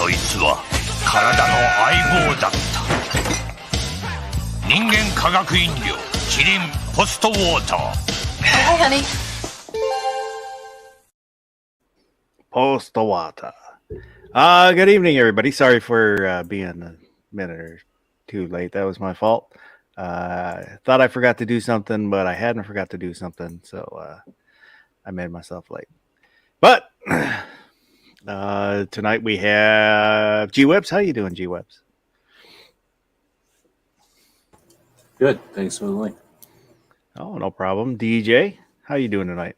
こいつは体の相棒だった。人間科学飲料キリンポストウォーター。 Hi, honey. Post water. Good evening, everybody. Sorry for being a minute or two late. That was my fault. Thought I forgot to do something, but I hadn't forgot to do something, so I made myself late. But tonight we have G-Webs. How you doing, G-Webs? Good. Thanks for the link. Oh, no problem. DJ, how you doing tonight?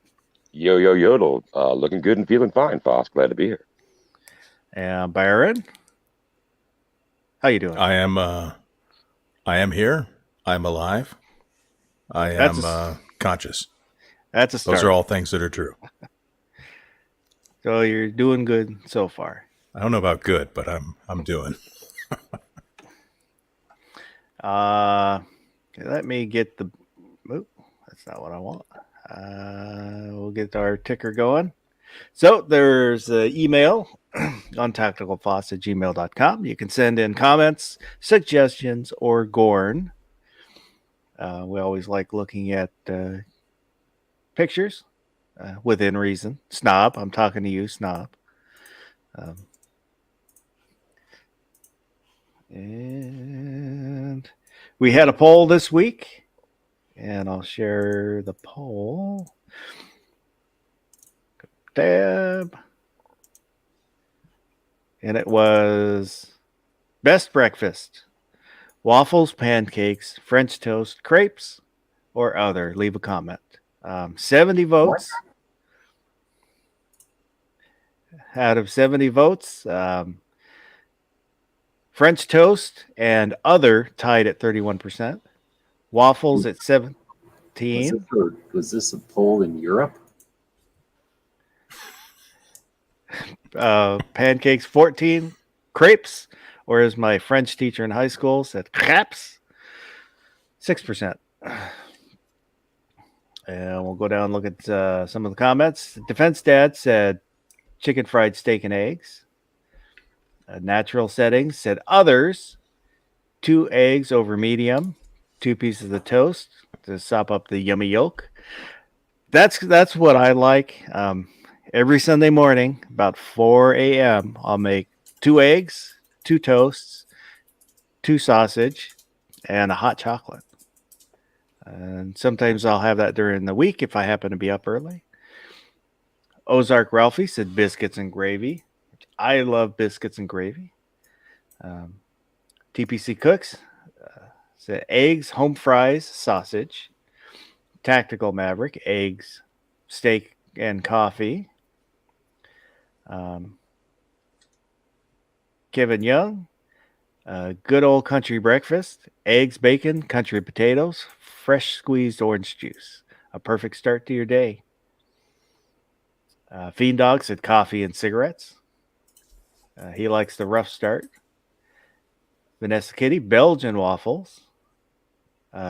Yo, yodel. Looking good and feeling fine, Foss. Glad to be here. And Byron, how you doing? I am here. I'm alive. I am conscious. That's a start. Those are all things that are true. So you're doing good so far. I don't know about good, but I'm doing. Let me get the. Oh, that's not what I want. We'll get our ticker going. So there's an email on tacticalfoss@gmail.com. You can send in comments, suggestions, or Gorn. We always like looking at pictures within reason. Snob, I'm talking to you, Snob. And we had a poll this week, and I'll share the poll. Tab. And it was best breakfast: waffles, pancakes, French toast, crepes, or other. Leave a comment. 70 votes. Out of 70 votes, French toast and other tied at 31%. Waffles at 17%. Was this a poll in Europe? Pancakes 14, crepes, or as my French teacher in high school said, crepes, 6%. And we'll go down and look at some of the comments. Defense Dad said chicken fried steak and eggs. Natural Settings said others, 2 eggs over medium, 2 pieces of toast to sop up the yummy yolk. That's what I like. Every Sunday morning, about 4 a.m., I'll make 2 eggs, 2 toasts, 2 sausage, and a hot chocolate. And sometimes I'll have that during the week if I happen to be up early. Ozark Ralphie said biscuits and gravy. I love biscuits and gravy. TPC Cooks said eggs, home fries, sausage. Tactical Maverick, eggs, steak, and coffee. Kevin Young, good old country breakfast, eggs, bacon, country potatoes, fresh squeezed orange juice. A perfect start to your day. Fiend Dog said coffee and cigarettes. He likes the rough start. Vanessa Kitty, Belgian waffles.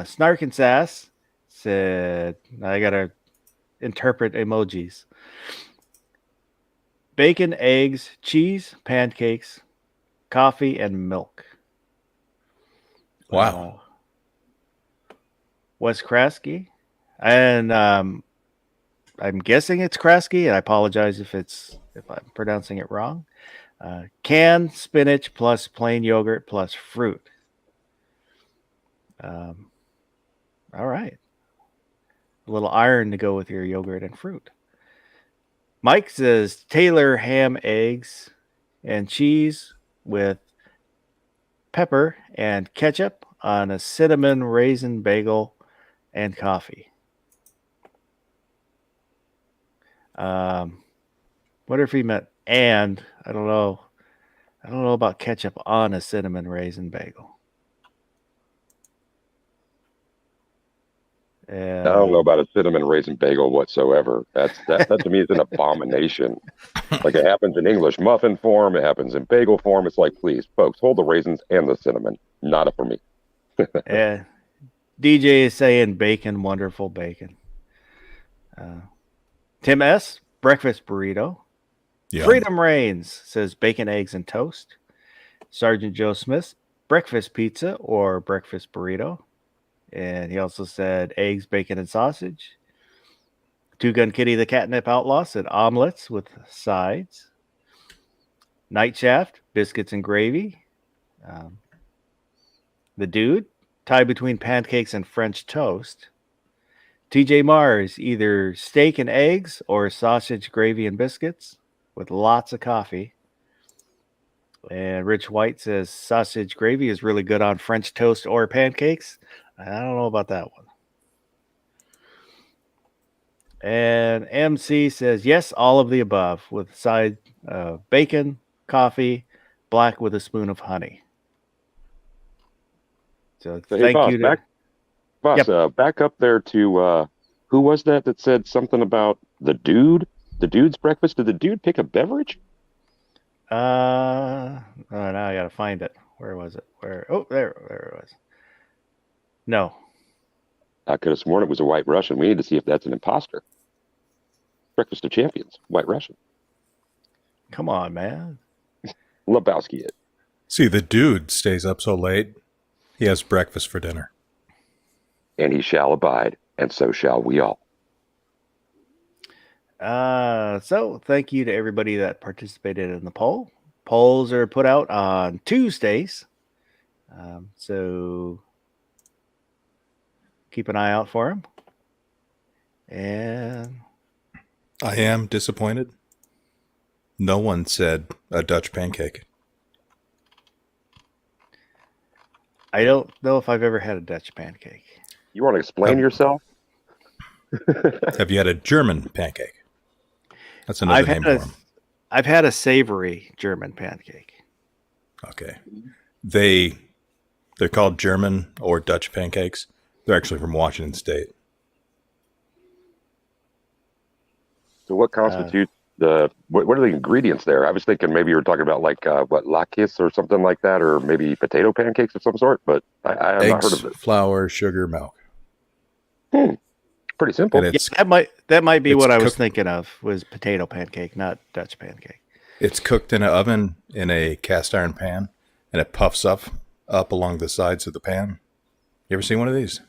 Snark and Sass said, I got to interpret emojis. Bacon, eggs, cheese, pancakes, coffee, and milk. Wow. Wes Krasky. And I'm guessing it's Krasky, and I apologize if I'm pronouncing it wrong. Canned spinach plus plain yogurt plus fruit. All right. A little iron to go with your yogurt and fruit. Mike says Taylor ham, eggs, and cheese with pepper and ketchup on a cinnamon raisin bagel and coffee. Wonder if he meant and. I don't know. I don't know about ketchup on a cinnamon raisin bagel. I don't know about a cinnamon raisin bagel whatsoever. That to me is an abomination. Like, it happens in English muffin form, it happens in bagel form. It's like, please, folks, hold the raisins and the cinnamon. Not it for me. DJ is saying bacon, wonderful bacon. Tim S, breakfast burrito. Yum. Freedom Reigns says bacon, eggs, and toast. Sergeant Joe Smith, breakfast pizza or breakfast burrito. And he also said eggs, bacon, and sausage. Two Gun Kitty the Catnip Outlaw said omelets with sides. Night Shaft, biscuits and gravy. The Dude, tie between pancakes and French toast. TJ Mars, either steak and eggs or sausage, gravy, and biscuits with lots of coffee. And Rich White says sausage gravy is really good on French toast or pancakes. I don't know about that one. And MC says, yes, all of the above with side bacon, coffee, black with a spoon of honey. So So, hey, thank boss, you to back up there to who was that said something about the dude? The dude's breakfast? Did the dude pick a beverage? oh, now I gotta find it. Where was it? There it was. No. I could have sworn it was a White Russian. We need to see if that's an imposter. Breakfast of Champions, White Russian. Come on, man. Lebowski it. See, the dude stays up so late. He has breakfast for dinner. And he shall abide, and so shall we all. So thank you to everybody that participated in the poll. Polls are put out on Tuesdays. So keep an eye out for them. And I am disappointed. No one said a Dutch pancake. I don't know if I've ever had a Dutch pancake. You want to explain yourself? Have you had a German pancake? That's another name for them. I've had a savory German pancake. Okay. They're called German or Dutch pancakes. They're actually from Washington State. So what constitutes what are the ingredients there? I was thinking maybe you were talking about like lakis or something like that, or maybe potato pancakes of some sort, but I have not heard Eggs, of it. flour, sugar, milk. Pretty simple. And it's that might be it's what I was cooked- thinking of, was potato pancake, not Dutch pancake. It's cooked in an oven in a cast iron pan, and it puffs up along the sides of the pan. You ever seen one of these?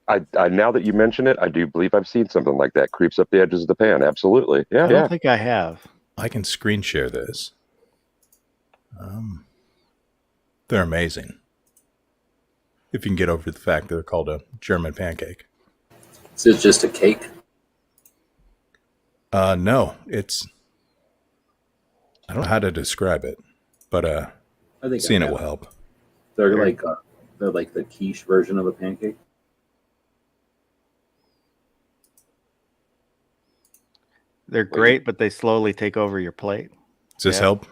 I now that you mention it, I do believe I've seen something like that. Creeps up the edges of the pan. Absolutely. Yeah. I don't think I have. I can screen share this. They're amazing. If you can get over the fact that they're called a German pancake. Is it just a cake? No, I don't know how to describe it, but I think seeing I it have. will help. They're like the quiche version of a pancake. They're great, but they slowly take over your plate. Does this Yeah. help?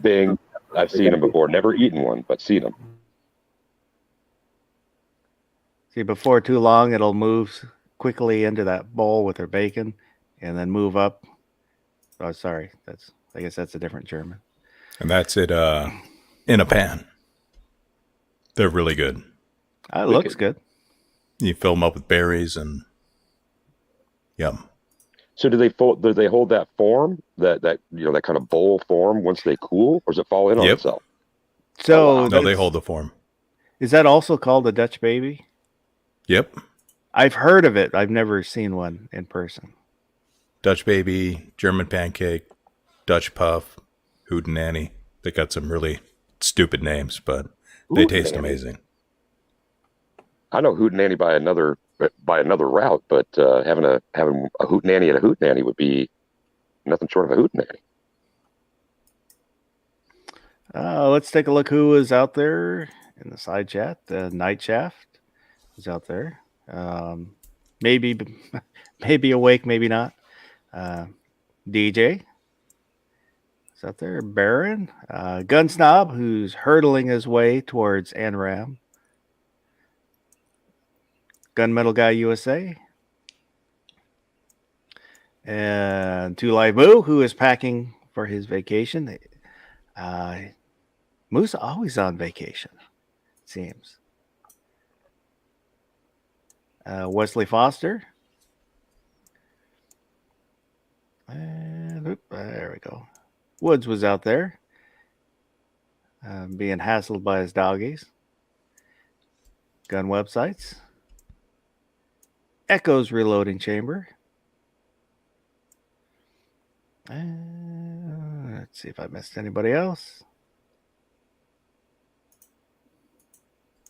Bing. I've seen them before. Never eaten one, but seen them. See, before too long, it'll move quickly into that bowl with their bacon, and then move up. Oh, sorry, I guess that's a different German. And that's it in a pan. They're really good. It looks good. You fill them up with berries and yum. So do they hold that form, that that kind of bowl form once they cool, or does it fall in on Yep. itself? So No, they hold the form. Is that also called a Dutch baby? Yep. I've heard of it. I've never seen one in person. Dutch baby, German pancake, Dutch puff, hootenanny. They got some really stupid names, but they taste Hootenanny. amazing. I know hootenanny by another route, but having a hootenanny at a hootenanny would be nothing short of a hootenanny. Let's take a look who is out there in the side chat. The Night Shaft is out there. Maybe awake, maybe not. DJ is out there. Baron, Gun Snob, who's hurtling his way towards ANRAM. Gunmetal Guy USA. And Two Live Moo, who is packing for his vacation. Moo's always on vacation, it seems. Wesley Foster. And there we go. Woods was out there being hassled by his doggies. Gun websites. Echo's reloading chamber. Let's see if I missed anybody else.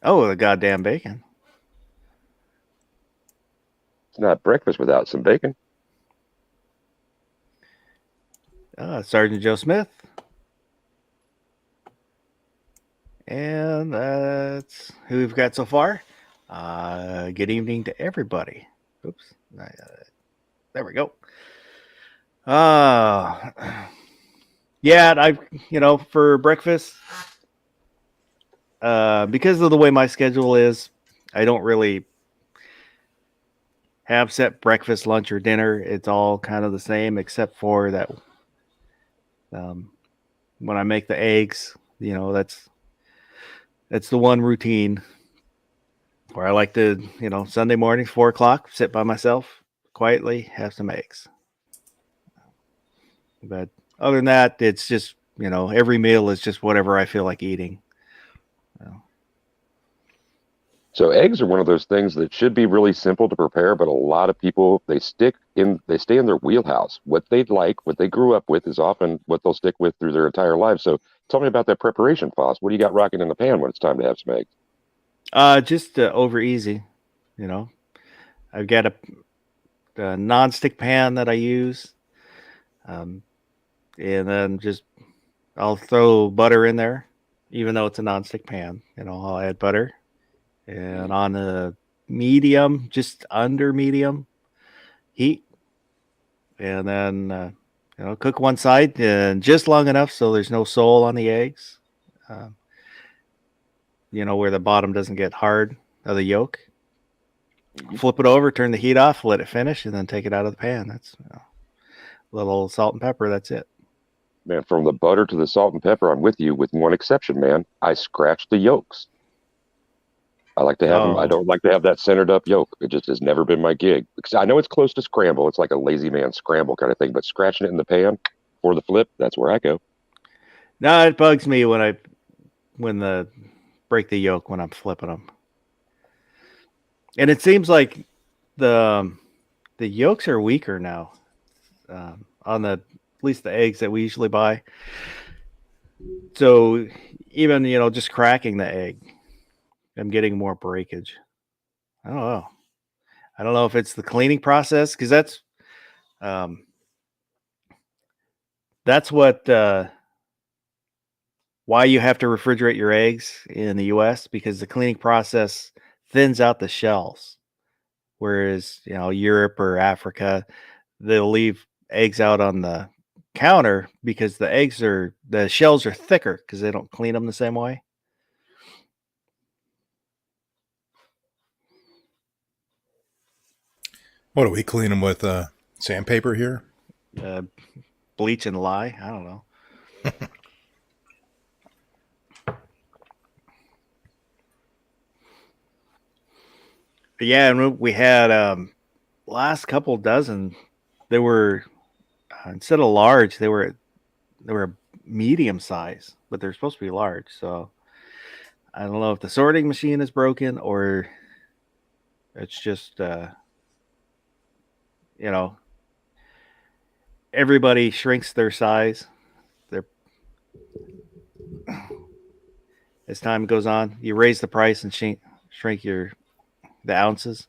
Oh, the goddamn bacon. It's not breakfast without some bacon. Sergeant Joe Smith. And that's who we've got so far. Good evening to everybody. Oops. There we go. Yeah, for breakfast, because of the way my schedule is, I don't really have set breakfast, lunch, or dinner. It's all kind of the same, except for that. When I make the eggs, that's the one routine where I like to, Sunday morning, 4:00, sit by myself quietly, have some eggs. But other than that, it's just, every meal is just whatever I feel like eating. So eggs are one of those things that should be really simple to prepare, but a lot of people, they stay in their wheelhouse. What they like, what they grew up with is often what they'll stick with through their entire lives. So tell me about that preparation, Foss. What do you got rocking in the pan when it's time to have some eggs? Just over easy, I've got a non-stick pan that I use. And then I'll throw butter in there, even though it's a non-stick pan. I'll add butter, and on a medium, just under medium heat, and then cook one side and just long enough so there's no sole on the eggs. Where the bottom doesn't get hard of the yolk. Flip it over, turn the heat off, let it finish, and then take it out of the pan. That's a little salt and pepper. That's it. Man, from the butter to the salt and pepper, I'm with you with one exception, man. I scratch the yolks. I like to have them. I don't like to have that centered up yolk. It just has never been my gig. Because I know it's close to scramble. It's like a lazy man scramble kind of thing. But scratching it in the pan for the flip, that's where I go. No, it bugs me when break the yolk when I'm flipping them. And it seems like the yolks are weaker now on at least the eggs that we usually buy. So even, just cracking the egg, I'm getting more breakage. I don't know. I don't know if it's the cleaning process, because that's what why you have to refrigerate your eggs in the U.S., because the cleaning process thins out the shells. Whereas, Europe or Africa, they'll leave eggs out on the counter because the shells are thicker because they don't clean them the same way. What do we clean them with? Sandpaper here? Bleach and lye. I don't know. But yeah, and we had last couple dozen. They were instead of large, they were medium size, but they're supposed to be large. So I don't know if the sorting machine is broken or it's just everybody shrinks their size. As time goes on, you raise the price and shrink the ounces.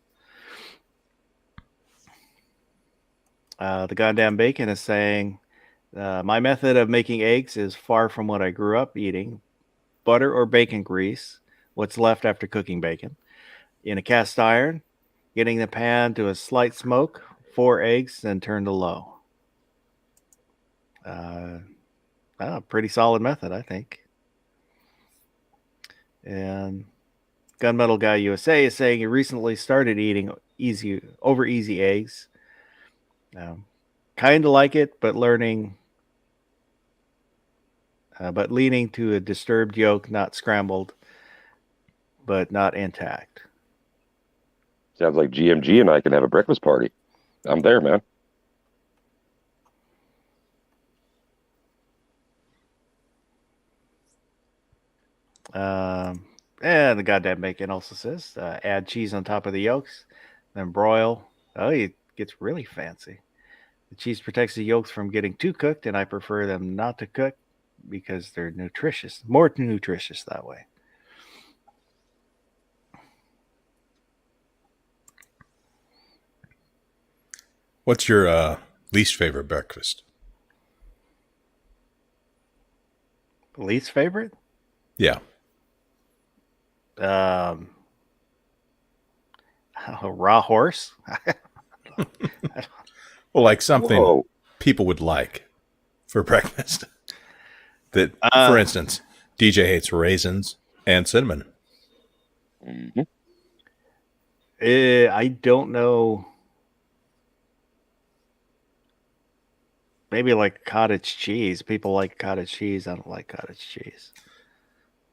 The goddamn bacon is saying, my method of making eggs is far from what I grew up eating. Butter or bacon grease, what's left after cooking bacon, in a cast iron, getting the pan to a slight smoke, 4 eggs, then turn to low. Pretty solid method, I think. And Gunmetal Guy USA is saying he recently started eating easy eggs. Kind of like it, but learning, but leaning to a disturbed yolk, not scrambled, but not intact. Sounds like GMG and I can have a breakfast party. I'm there, man. And the goddamn bacon also says add cheese on top of the yolks, then broil. Oh, it gets really fancy. The cheese protects the yolks from getting too cooked, and I prefer them not to cook because they're nutritious, more nutritious that way. What's your least favorite breakfast? Least favorite? Yeah. Raw horse. Well, like something Whoa. people would like for breakfast. That, for instance, DJ hates raisins and cinnamon. Mhm. I don't know. Maybe like cottage cheese. People like cottage cheese. I don't like cottage cheese.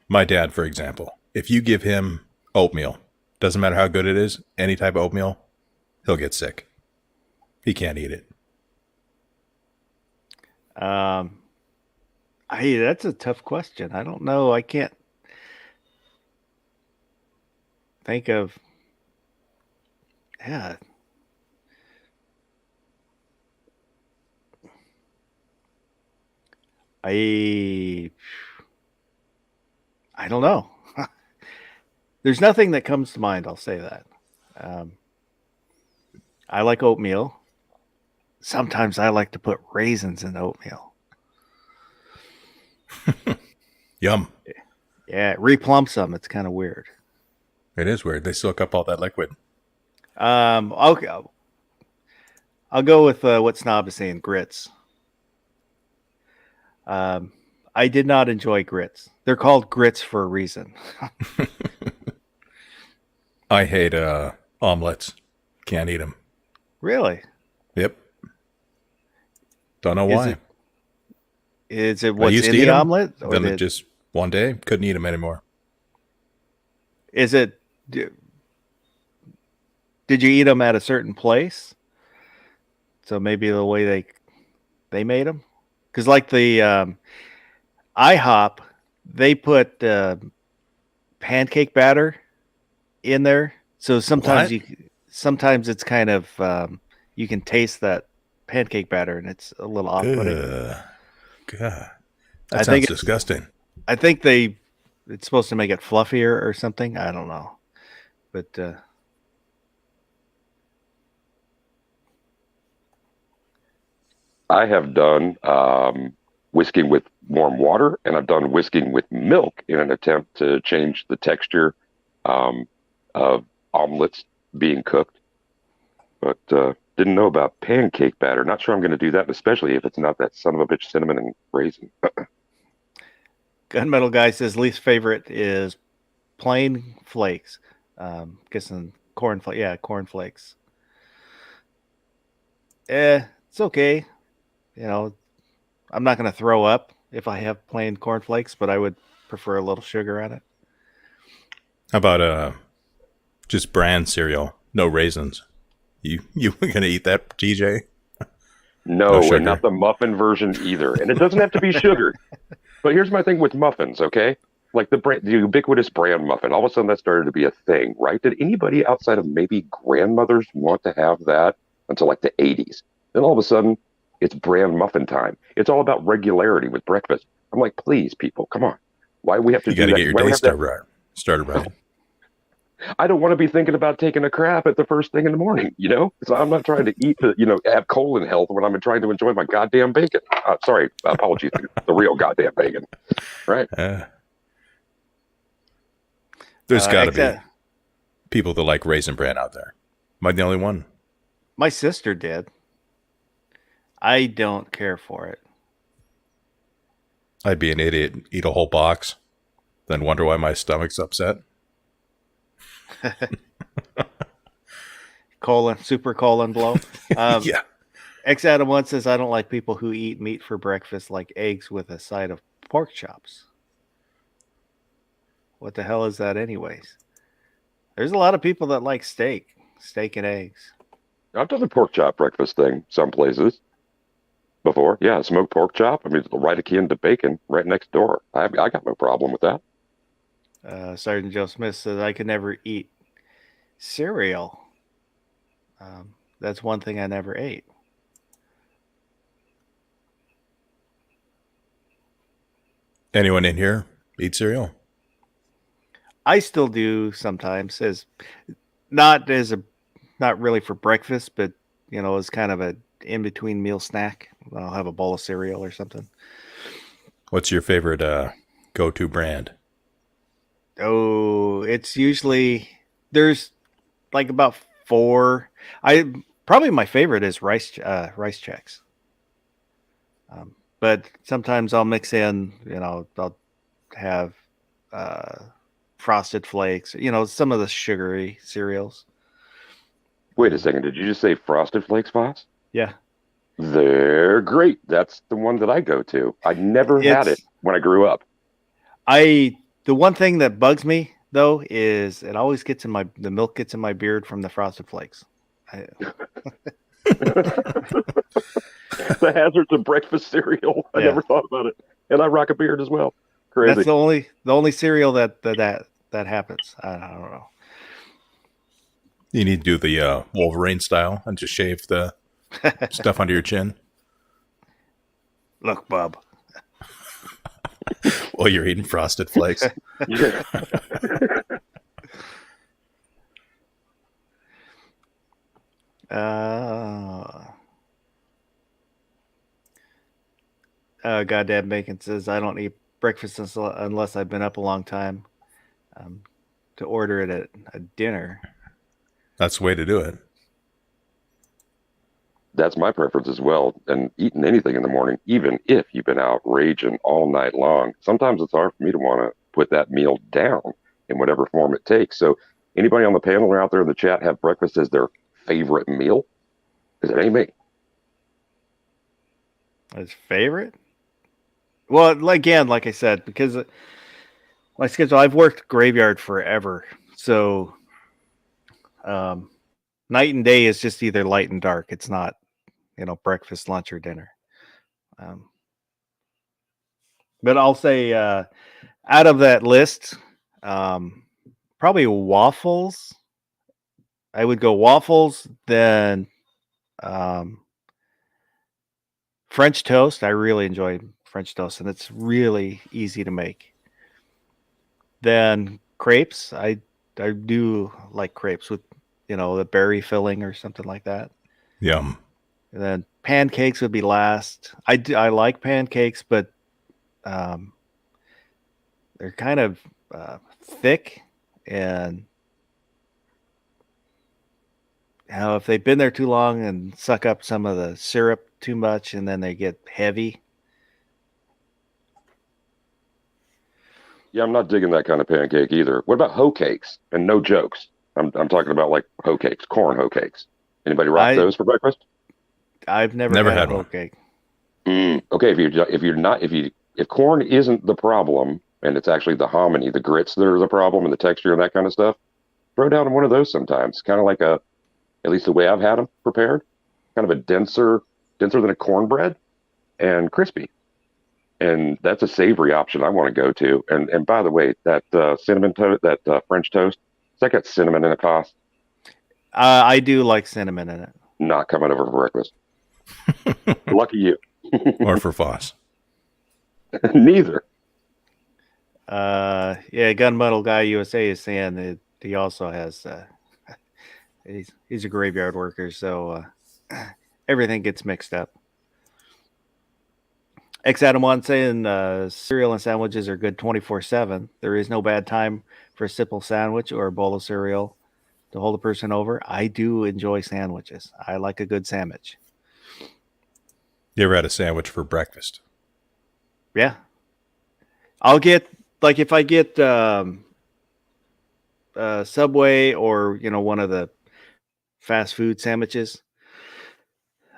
My dad, for example, if you give him oatmeal, doesn't matter how good it is, any type of oatmeal, he'll get sick. He can't eat it. That's a tough question. I don't know. I can't think of. Yeah. I don't know. There's nothing that comes to mind. I'll say that. I like oatmeal. Sometimes I like to put raisins in oatmeal. Yum. Yeah, it replumps them. It's kind of weird. It is weird. They soak up all that liquid. Okay. I'll go with what Snob is saying, grits. I did not enjoy grits. They're called grits for a reason. I hate omelets. Can't eat them. Really? Yep. Don't know why. Is it I what's used in to eat the 'em, omelet? Or Then it just one day couldn't eat them anymore. is it? Did you eat them at a certain place? So maybe the way they made them, because like the IHOP, they put pancake batter in there. So sometimes What? sometimes it's kind of you can taste that pancake batter, and it's a little off-putting. Ugh. God. I That think sounds it's- disgusting. I think it's supposed to make it fluffier or something. I don't know, but I have done whisking with warm water, and I've done whisking with milk in an attempt to change the texture of omelets being cooked. But didn't know about pancake batter. Not sure I'm going to do that, especially if it's not that son of a bitch cinnamon and raisin. Gunmetal Guy says least favorite is plain flakes. Guessing corn flakes. Yeah, corn flakes. It's okay. You know, I'm not going to throw up if I have plain corn flakes, but I would prefer a little sugar on it. How about just brand cereal, no raisins? You gonna eat that, TJ? No, sugar. and not the muffin version either. And it doesn't have to be sugared. But here's my thing with muffins, okay? Like the ubiquitous bran muffin. All of a sudden that started to be a thing, right? Did anybody outside of maybe grandmothers want to have that until like the 80s? Then all of a sudden, it's bran muffin time. It's all about regularity with breakfast. I'm like, please, people, come on. Why do we have to You do got to that? get your Why do we day have to- started right. I don't want to be thinking about taking a crap at the first thing in the morning, you know? So I'm not trying to eat, have colon health when I'm trying to enjoy my goddamn bacon. Sorry, apologies, the real goddamn bacon, right? There's got to be Exact- people that like Raisin Bran out there. Am I the only one? My sister did. I don't care for it. I'd be an idiot, eat a whole box, then wonder why my stomach's upset. Super colon blow. Yeah. X Adam 1 says, I don't like people who eat meat for breakfast like eggs with a side of pork chops. What the hell is that anyways? There's a lot of people that like steak and eggs. I've done the pork chop breakfast thing some places before. Yeah, smoked pork chop. I mean, it's right akin to bacon, right next door. I got no problem with that. Sergeant Joe Smith says I could never eat cereal. That's one thing I never ate. Anyone in here eat cereal? I still do sometimes, not really for breakfast, but as kind of a in between meal snack. I'll have a bowl of cereal or something. What's your favorite go-to brand? Oh, it's usually there's like about 4. Probably my favorite is Rice Chex. But sometimes I'll mix in, I'll have Frosted Flakes, some of the sugary cereals. Wait a second. Did you just say Frosted Flakes, Foss? Yeah. They're great. That's the one that I go to. I never had it when I grew up. The one thing that bugs me though is it always the milk gets in my beard from the Frosted Flakes. The hazards of breakfast cereal. I never thought about it, and I rock a beard as well. Crazy. That's the only cereal that happens. I don't know. You need to do the Wolverine style and just shave the stuff under your chin. Look, Bub. While you're eating Frosted Flakes. Goddamn Bacon says I don't eat breakfast unless I've been up a long time. To order it at a dinner. That's the way to do it. That's my preference as well. And eating anything in the morning, even if you've been out raging all night long, sometimes it's hard for me to want to put that meal down in whatever form it takes. So anybody on the panel or out there in the chat have breakfast as their favorite meal? Because it ain't me. His favorite? Well, again, like I said, because my schedule, I've worked graveyard forever. So night and day is just either light and dark. It's not, breakfast, lunch, or dinner. But I'll say out of that list, probably waffles. I would go waffles, then French toast. I really enjoy French toast, and it's really easy to make. Then crepes. I do like crepes with, the berry filling or something like that. Yum. And then pancakes would be last. I like pancakes, but they're kind of thick, and if they've been there too long and suck up some of the syrup too much, and then they get heavy. Yeah, I'm not digging that kind of pancake either. What about hoe cakes? And no jokes. I'm talking about like hoe cakes, corn hoe cakes. Anybody rock those for breakfast? I've never had a hoe cake. Okay, if corn isn't the problem and it's actually the hominy, the grits that are the problem, and the texture and that kind of stuff, throw down one of those sometimes. Kind of like at least the way I've had them prepared, kind of a denser than a cornbread and crispy. And that's a savory option I want to go to. And by the way, that cinnamon toast, that French toast, has that got cinnamon in it, Cost? I do like cinnamon in it. Not coming over for breakfast. Lucky you. Or for Foss. Neither. Gunmetal Guy USA is saying that he also has he's a graveyard worker, so everything gets mixed up. X Adam 1 saying cereal and sandwiches are good 24/7. There is no bad time for a simple sandwich or a bowl of cereal to hold a person over. I do enjoy sandwiches. I like a good sandwich. You ever had a sandwich for breakfast? Yeah. I'll get, like, if I get Subway or, one of the fast food sandwiches,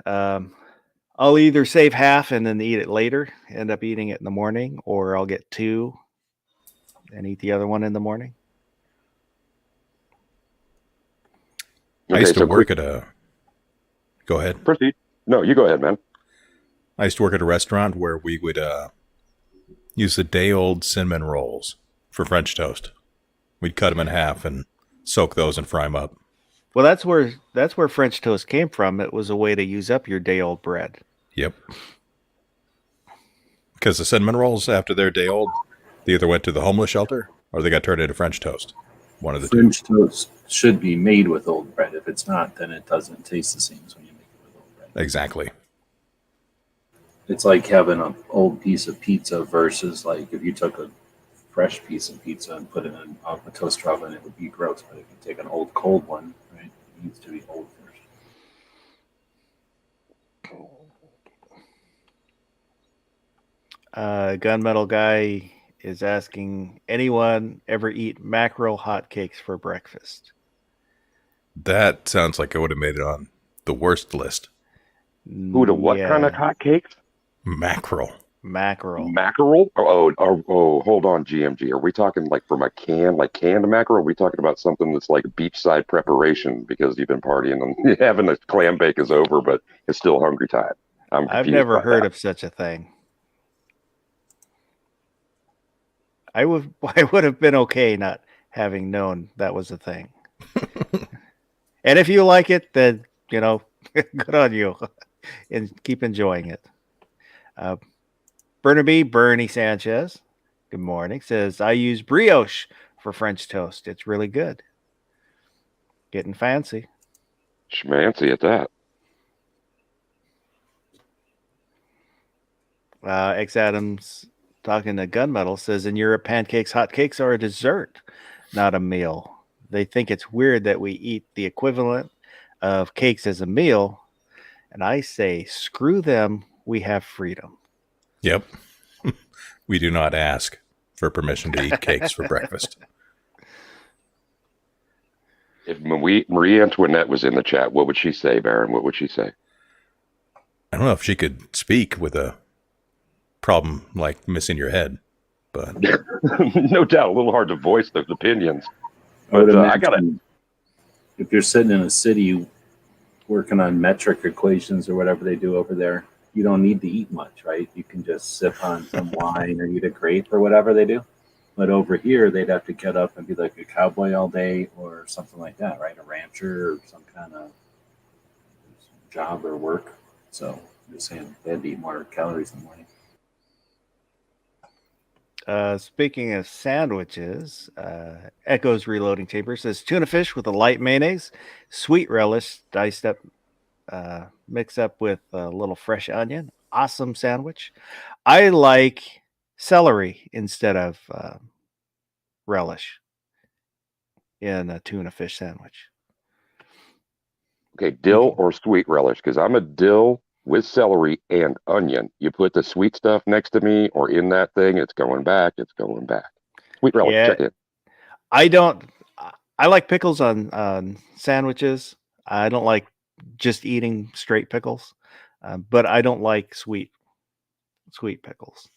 I'll either save half and then eat it later, end up eating it in the morning, or I'll get 2 and eat the other one in the morning. I used to work at a... Go ahead. Proceed. No, you go ahead, man. I used to work at a restaurant where we would use the day-old cinnamon rolls for French toast. We'd cut them in half and soak those and fry them up. Well, that's where French toast came from. It was a way to use up your day old bread. Yep. Because the cinnamon rolls, after their day old, they either went to the homeless shelter or they got turned into French toast. One of the two. French toast should be made with old bread. If it's not, then it doesn't taste the same as when you make it with old bread. Exactly. It's like having an old piece of pizza versus like if you took a fresh piece of pizza and put it in a toaster oven, it would be gross. But if you take an old cold one, right, it needs to be old first. Gunmetal guy is asking, anyone ever eat mackerel hotcakes for breakfast? That sounds like it would have made it on the worst list. Who to what kind of hotcakes? Mackerel. Mackerel. Mackerel? Oh, hold on, GMG. Are we talking like from a can, like canned mackerel? Or are we talking about something that's like beachside preparation because you've been partying and having a clam bake is over, but it's still hungry time? I've never heard of such a thing. I would have been okay not having known that was a thing. And if you like it, then, good on you. And keep enjoying it. Bernie Sanchez, good morning, says, I use brioche for French toast. It's really good. Getting fancy. Schmancy at that. X Adams, talking to Gunmetal, says, in Europe, pancakes, hotcakes are a dessert, not a meal. They think it's weird that we eat the equivalent of cakes as a meal. And I say, screw them. We have freedom. Yep. We do not ask for permission to eat cakes for breakfast. If Marie Antoinette was in the chat, what would she say, Baron? What would she say? I don't know if she could speak with a problem like missing your head, but No doubt, a little hard to voice those opinions. I would But I imagine gotta. if you're sitting in a city working on metric equations or whatever they do over there, you don't need to eat much, right? You can just sip on some wine or eat a grape or whatever they do. But over here, they'd have to get up and be like a cowboy all day or something like that, right? A rancher or some kind of job or work. So I'm just saying they had to eat more calories in the morning. Speaking of sandwiches, Echo's Reloading Chamber says tuna fish with a light mayonnaise, sweet relish diced up, mix up with a little fresh onion. Awesome sandwich. I like celery instead of relish in a tuna fish sandwich. Okay, dill or sweet relish? Because I'm a dill with celery and onion. You put the sweet stuff next to me or in that thing, it's going back. It's going back. Sweet relish, Yeah. check it. I like pickles on sandwiches. I don't like just eating straight pickles, but I don't like sweet pickles.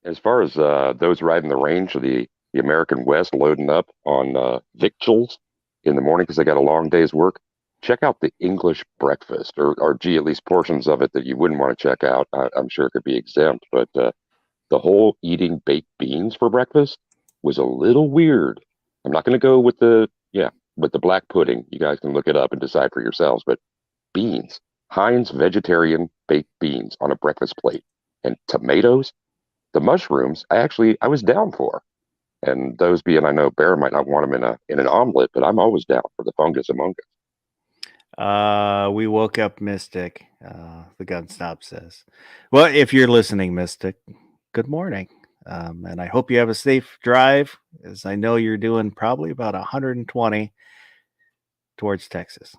As far as those riding the range of the American West loading up on victuals in the morning because they got a long day's work, check out the English breakfast, or gee, at least portions of it that you wouldn't want to check out. I'm sure it could be exempt, but the whole eating baked beans for breakfast was a little weird. I'm not going to go with the black pudding. You guys can look it up and decide for yourselves, but beans, Heinz vegetarian baked beans on a breakfast plate, and tomatoes. The mushrooms, I was down for. And those being, I know Bear might not want them in an omelet, but I'm always down for the fungus among us. We woke up Mystic, the gun stop says. Well, if you're listening, Mystic, good morning. And I hope you have a safe drive, as I know you're doing probably about 120 towards Texas.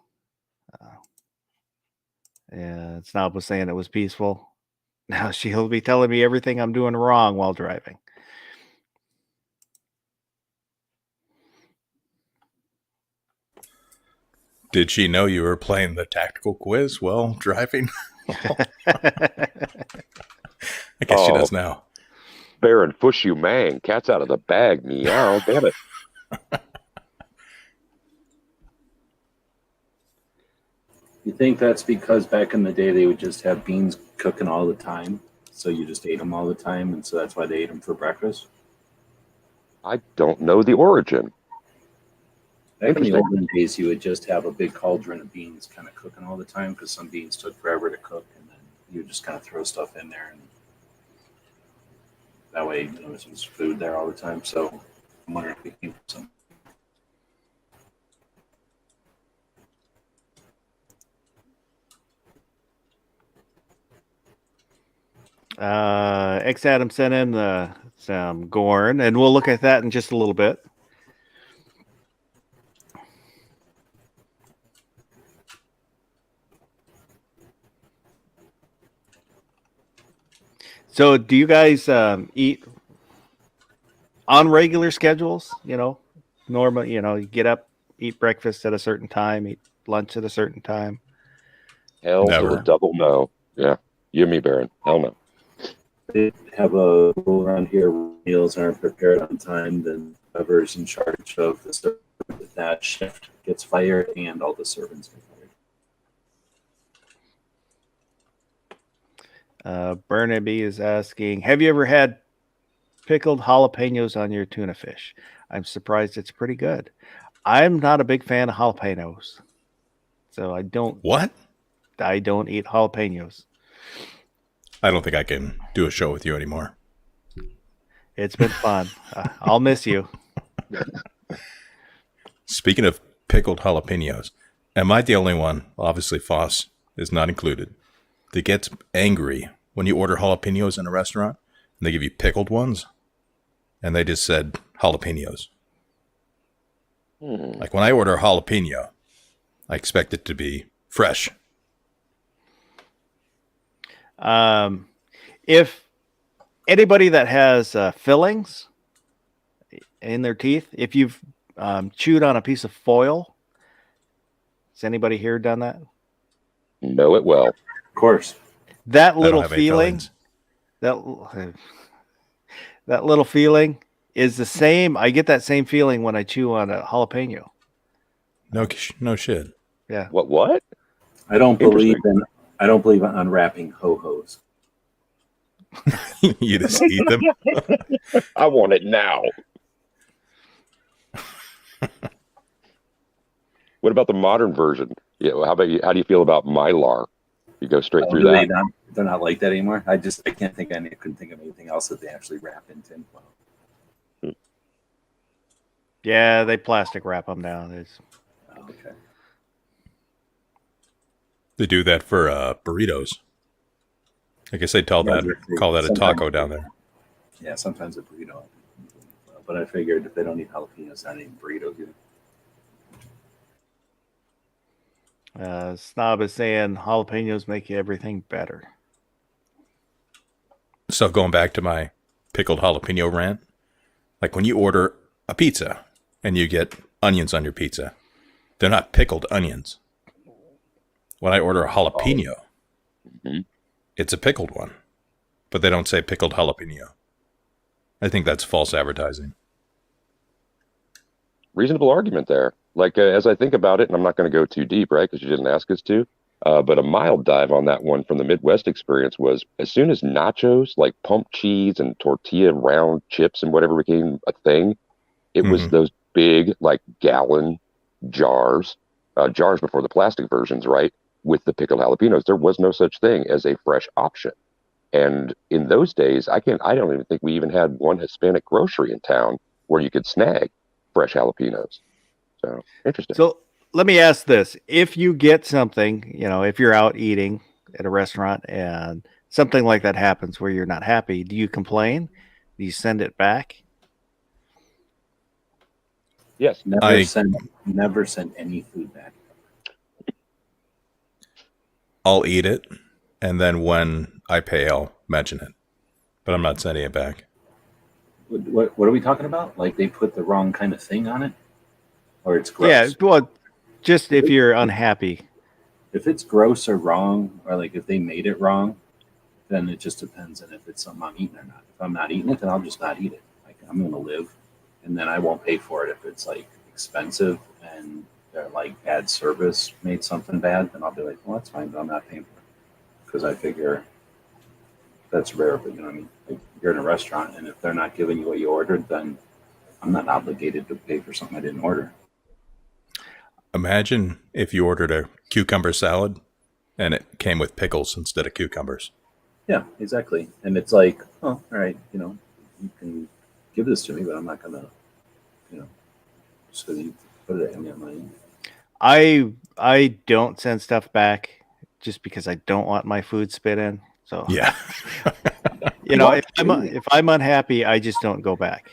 Snob was saying it was peaceful. Now she'll be telling me everything I'm doing wrong while driving. did she know you were playing the tactical quiz while driving? I guess she does now. Baron Fush you mang, cat's out of the bag, meow, damn it. You think that's because back in the day they would just have beans cooking all the time, so you just ate them all the time, and so that's why they ate them for breakfast? I don't know the origin. Back in the Interesting. olden days, you would just have a big cauldron of beans kind of cooking all the time because some beans took forever to cook, and then you would just kind of throw stuff in there, and that way, there's just food there all the time. So I'm wondering if it came from some. X Adam sent in some Gorn, and we'll look at that in just a little bit. So, do you guys eat on regular schedules? Normal. You get up, eat breakfast at a certain time, eat lunch at a certain time. Hell to Never. the double no. Yeah. You and me, Baron. Hell no. They have a rule around here: meals aren't prepared on time, then whoever's in charge of the service at that shift gets fired, and all the servants get fired. Burnaby is asking, have you ever had pickled jalapenos on your tuna fish? I'm surprised it's pretty good. I'm not a big fan of jalapenos, so I don't What? eat jalapenos. I don't think I can do a show with you anymore. It's been fun. I'll miss you. Speaking of pickled jalapenos, am I the only one? Obviously, Foss is not included. That gets angry when you order jalapenos in a restaurant and they give you pickled ones, and they just said jalapenos. Like when I order a jalapeno, I expect it to be fresh. If anybody that has fillings in their teeth, if you've chewed on a piece of foil, has anybody here done that? Know it well. Of course. That I don't little have any feeling, fillings. that little feeling is the same. I get that same feeling when I chew on a jalapeno. No shit. Yeah. What? I don't believe in unwrapping ho-hos. You just eat them. I want it now. What about the modern version? Yeah, how about you? How do you feel about Mylar? You go straight through that. They're not like that anymore. I couldn't think of anything else that they actually wrap in tinfoil. Yeah, they plastic wrap them down. Oh, okay. They do that for burritos. I guess they call that a taco down there. Yeah, sometimes a burrito. But I figured if they don't eat jalapenos, I need burritos either. Snob is saying jalapenos make everything better. So going back to my pickled jalapeno rant, like when you order a pizza and you get onions on your pizza, they're not pickled onions. When I order a jalapeno, it's a pickled one, but they don't say pickled jalapeno. I think that's false advertising. Reasonable argument there. Like, as I think about it, and I'm not going to go too deep, right, because you didn't ask us to, but a mild dive on that one from the Midwest experience was as soon as nachos, like pumped cheese and tortilla round chips and whatever became a thing, it was those big, like, gallon jars before the plastic versions, right, with the pickled jalapenos. There was no such thing as a fresh option. And in those days, I don't even think we even had one Hispanic grocery in town where you could snag fresh jalapenos. So interesting. So let me ask this. If you get something, if you're out eating at a restaurant and something like that happens where you're not happy, do you complain? Do you send it back? Yes. Never send any food back. I'll eat it, and then when I pay, I'll mention it. But I'm not sending it back. What are we talking about? Like they put the wrong kind of thing on it? Or it's gross? Yeah, well, just if you're unhappy. If it's gross or wrong, or like if they made it wrong, then it just depends on if it's something I'm eating or not. If I'm not eating it, then I'll just not eat it. Like I'm going to live, and then I won't pay for it if it's like expensive and their like bad service made something bad, then I'll be like, well, that's fine, but I'm not paying for it because I figure that's rare. But you know what I mean? Like you're in a restaurant, and if they're not giving you what you ordered, then I'm not obligated to pay for something I didn't order. Imagine if you ordered a cucumber salad and it came with pickles instead of cucumbers. Yeah, exactly. And it's like, oh, all right, you know, you can give this to me, but I'm not gonna, you know, just because you put it in my money. I don't send stuff back just because I don't want my food spit in. So Yeah. you know, Watch if I'm unhappy, I just don't go back.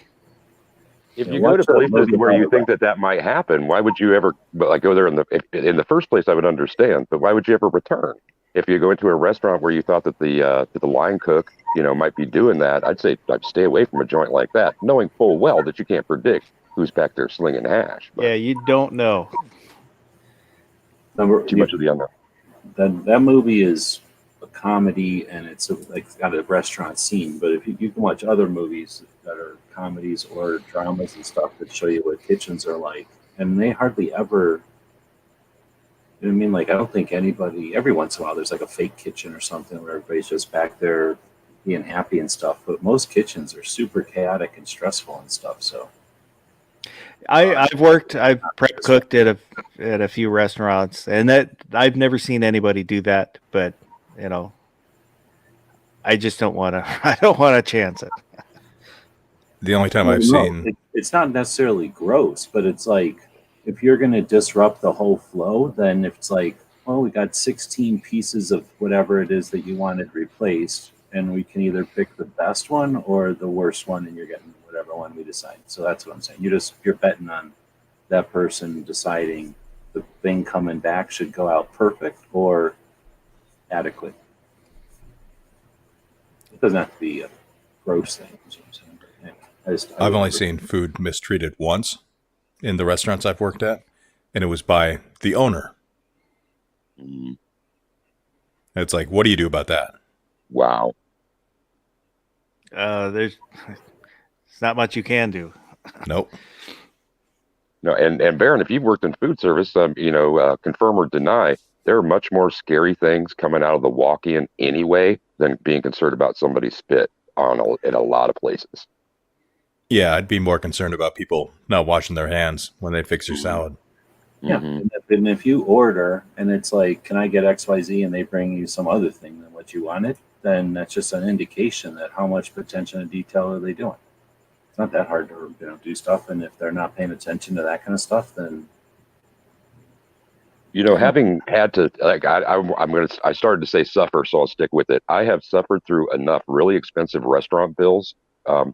If Yeah, you go to watch a places movie where you about think that might happen, why would you ever like go there in the first place? I would understand, but why would you ever return? If you go into a restaurant where you thought that the line cook, you know, might be doing that, I'd say I'd stay away from a joint like that, knowing full well that you can't predict who's back there slinging hash. But Yeah, you don't know. too much of the unknown. that movie is a comedy, and it's like got a restaurant scene. But if you can watch other movies that are comedies or dramas and stuff that show you what kitchens are like, and they hardly ever. You know what I mean? Like, I don't think anybody, every once in a while, there's like a fake kitchen or something where everybody's just back there being happy and stuff. But most kitchens are super chaotic and stressful and stuff. So, I've prep cooked at a few restaurants, and that I've never seen anybody do that. But you know, I just don't want to. I don't want to chance it. The only time well, I've no, seen it's not necessarily gross, but it's like if you're going to disrupt the whole flow, then if it's like, oh, we got 16 pieces of whatever it is that you wanted replaced, and we can either pick the best one or the worst one, and you're getting whatever one we decide. So that's what I'm saying. You're betting on that person deciding the thing coming back should go out perfect or adequate. It doesn't have to be a gross thing. Is what I'm saying. But anyway, I've only seen food mistreated once in the restaurants I've worked at, and it was by the owner. Mm, It's like, what do you do about that? wow. There's not much you can do. Nope. No, and Baron, if you've worked in food service, you know, confirm or deny, there are much more scary things coming out of the walk-in anyway than being concerned about somebody's spit in a lot of places. Yeah, I'd be more concerned about people not washing their hands when they fix your salad. Yeah, Mhm. and if you order and it's like, can I get XYZ, and they bring you some other thing than what you wanted, then that's just an indication that how much attention to detail are they doing. It's not that hard to do stuff, and if they're not paying attention to that kind of stuff, then You know, having had to like, I started to say suffer, so I'll stick with it. I have suffered through enough really expensive restaurant bills,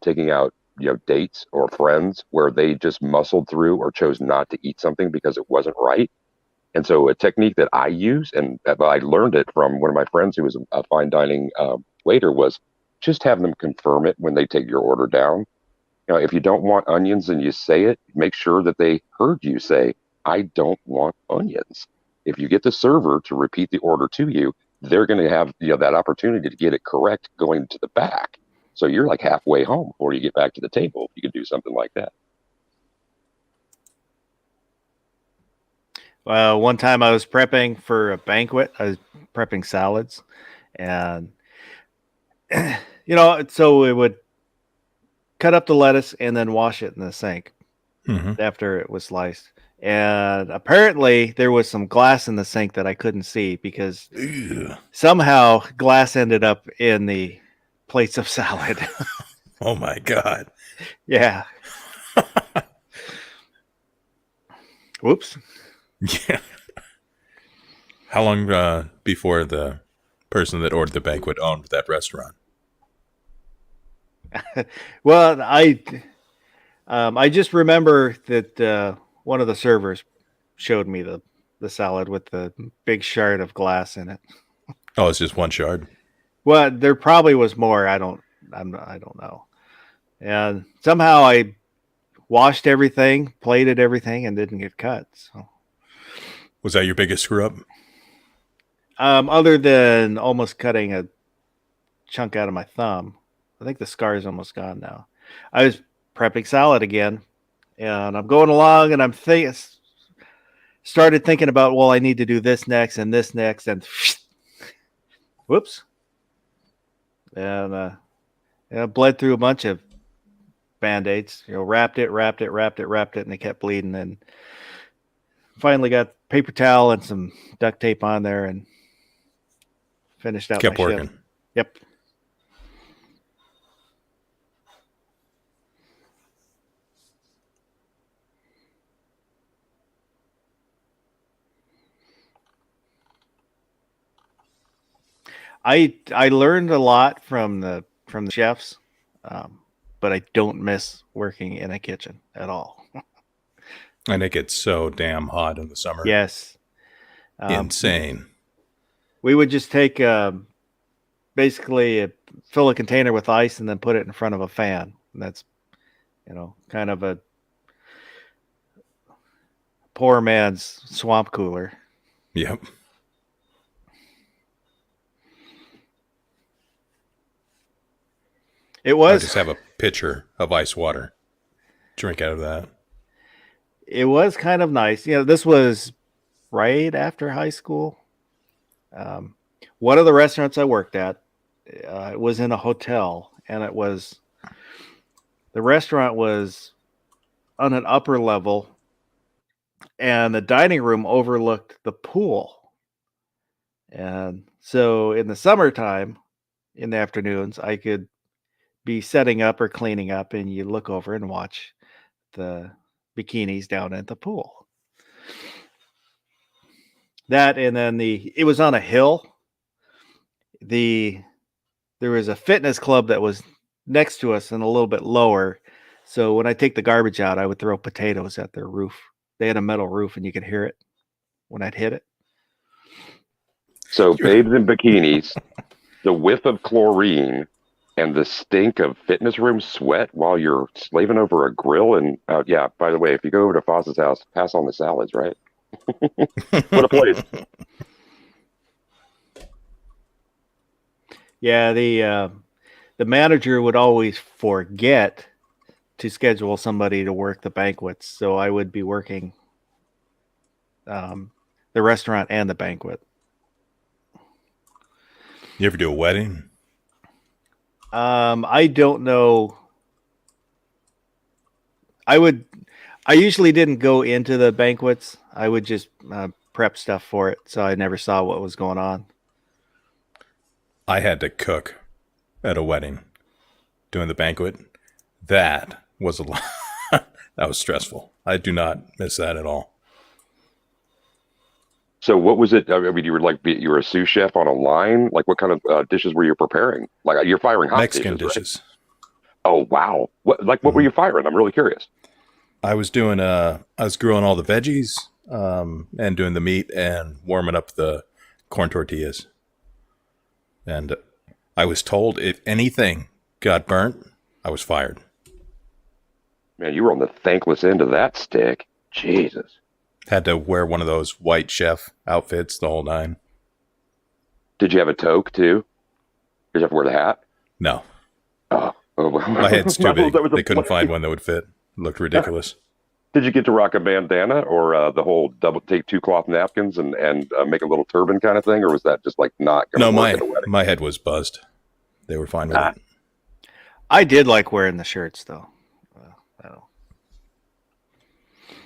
taking out, you know, dates or friends where they just muscled through or chose not to eat something because it wasn't right. And so a technique that I use, and I learned it from one of my friends who was a fine dining waiter, was just have them confirm it when they take your order down. You know, if you don't want onions and you say it, make sure that they heard you say, I don't want onions. If you get the server to repeat the order to you, they're going to have, you know, that opportunity to get it correct going to the back. So you're like halfway home before you get back to the table. If you can do something like that. One time I was prepping for a banquet. I was prepping salads, and you know, so it would cut up the lettuce and then wash it in the sink hmm after it was sliced. And apparently there was some glass in the sink that I couldn't see because somehow glass ended up in the plates of salad. Oh my God. Yeah. Whoops. Yeah. How long before the person that ordered the banquet owned that restaurant? Well, I just remember that one of the servers showed me the salad with the big shard of glass in it. Oh, it's just one shard. Well, there probably was more. I don't know. And somehow I washed everything, plated everything, and didn't get cut. So, Was that your biggest screw up? other than almost cutting a chunk out of my thumb, I think the scar is almost gone now. I was prepping salad again, and I'm going along, and I'm started thinking about, well, I need to do this next and this next, and whoops, and bled through a bunch of Band-Aids. Wrapped it, and they kept bleeding. And finally got paper towel and some duct tape on there and finished out Kept my working. shift. Yep. I learned a lot from the chefs, but I don't miss working in a kitchen at all. And it gets so damn hot in the summer. Yes. Insane. We would just take basically fill a container with ice and then put it in front of a fan. And that's, kind of a poor man's swamp cooler. Yep. It I was just have a pitcher of ice water. Drink out of that. It was kind of nice. This was right after high school. One of the restaurants I worked at was in a hotel, and the restaurant was on an upper level, and the dining room overlooked the pool. And so in the summertime, in the afternoons, I could be setting up or cleaning up, and you look over and watch the bikinis down at the pool. That, and then it was on a hill. There was a fitness club that was next to us and a little bit lower. So when I take the garbage out, I would throw potatoes at their roof. They had a metal roof, and you could hear it when I'd hit it. So babes in bikinis, the whiff of chlorine, and the stink of fitness room sweat while you're slaving over a grill. And yeah, by the way, if you go over to Foss's house, pass on the salads, right? What a place. Yeah, the manager would always forget to schedule somebody to work the banquets, so I would be working the restaurant and the banquet. You ever do a wedding? I don't know. I usually didn't go into the banquets. I would just prep stuff for it, so I never saw what was going on. I had to cook at a wedding doing the banquet. That was a lot. That was stressful. I do not miss that at all. So what was it? I mean, you were a sous chef on a line? Like what kind of dishes were you preparing? Like you're firing hot Mexican dishes. Right? Oh, wow. What were you firing? I'm really curious. I was grilling all the veggies, and doing the meat and warming up the corn tortillas. And I was told if anything got burnt, I was fired. Man, you were on the thankless end of that stick. Jesus. Had to wear one of those white chef outfits the whole nine. Did you have a toque too? Did you have to wear the hat? No. Oh well. My head's too big. They couldn't plan. find one that would fit. It looked ridiculous. Did you get to rock a bandana or the whole take 2 cloth napkins and make a little turban kind of thing? Or was that just like not going to work at a wedding? My head was buzzed. They were fine with it. I did like wearing the shirts, though. I don't know.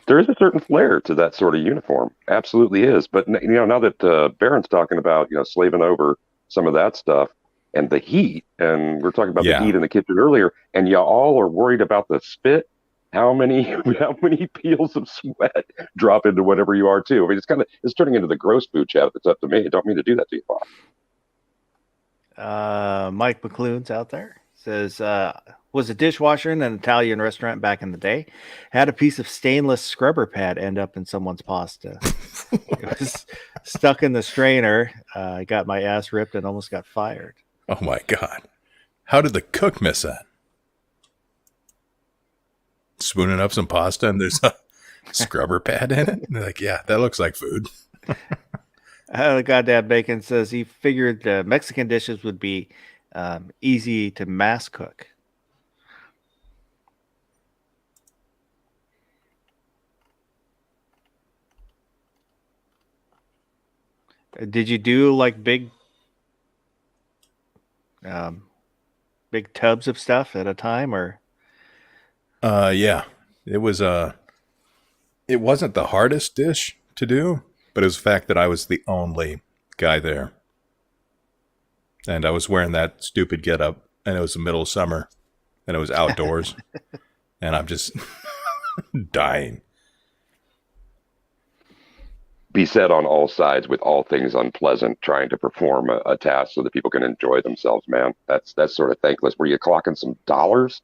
There is a certain flair to that sort of uniform. Absolutely is. But now that Baron's talking about slaving over some of that stuff and the heat, and we're talking about the heat in the kitchen earlier, and y'all all are worried about the spit. How many peels of sweat drop into whatever you are too? I mean, it's turning into the gross food chat. It's up to me. I don't mean to do that to you, Bob. Mike McClune's out there. Says, was a dishwasher in an Italian restaurant back in the day. Had a piece of stainless scrubber pad end up in someone's pasta. It was stuck in the strainer. I got my ass ripped and almost got fired. Oh my God. How did the cook miss that? Spooning up some pasta and there's a scrubber pad in it? And they're like, yeah, that looks like food. Goddamn Bacon says he figured Mexican dishes would be easy to mass cook. Did you do like big tubs of stuff at a time, or? Yeah, it was it wasn't the hardest dish to do, but it was the fact that I was the only guy there, and I was wearing that stupid getup, and it was the middle of summer, and it was outdoors, and I'm just dying. Beset on all sides with all things unpleasant, trying to perform a task so that people can enjoy themselves, man. That's sort of thankless. Were you clocking some dollars?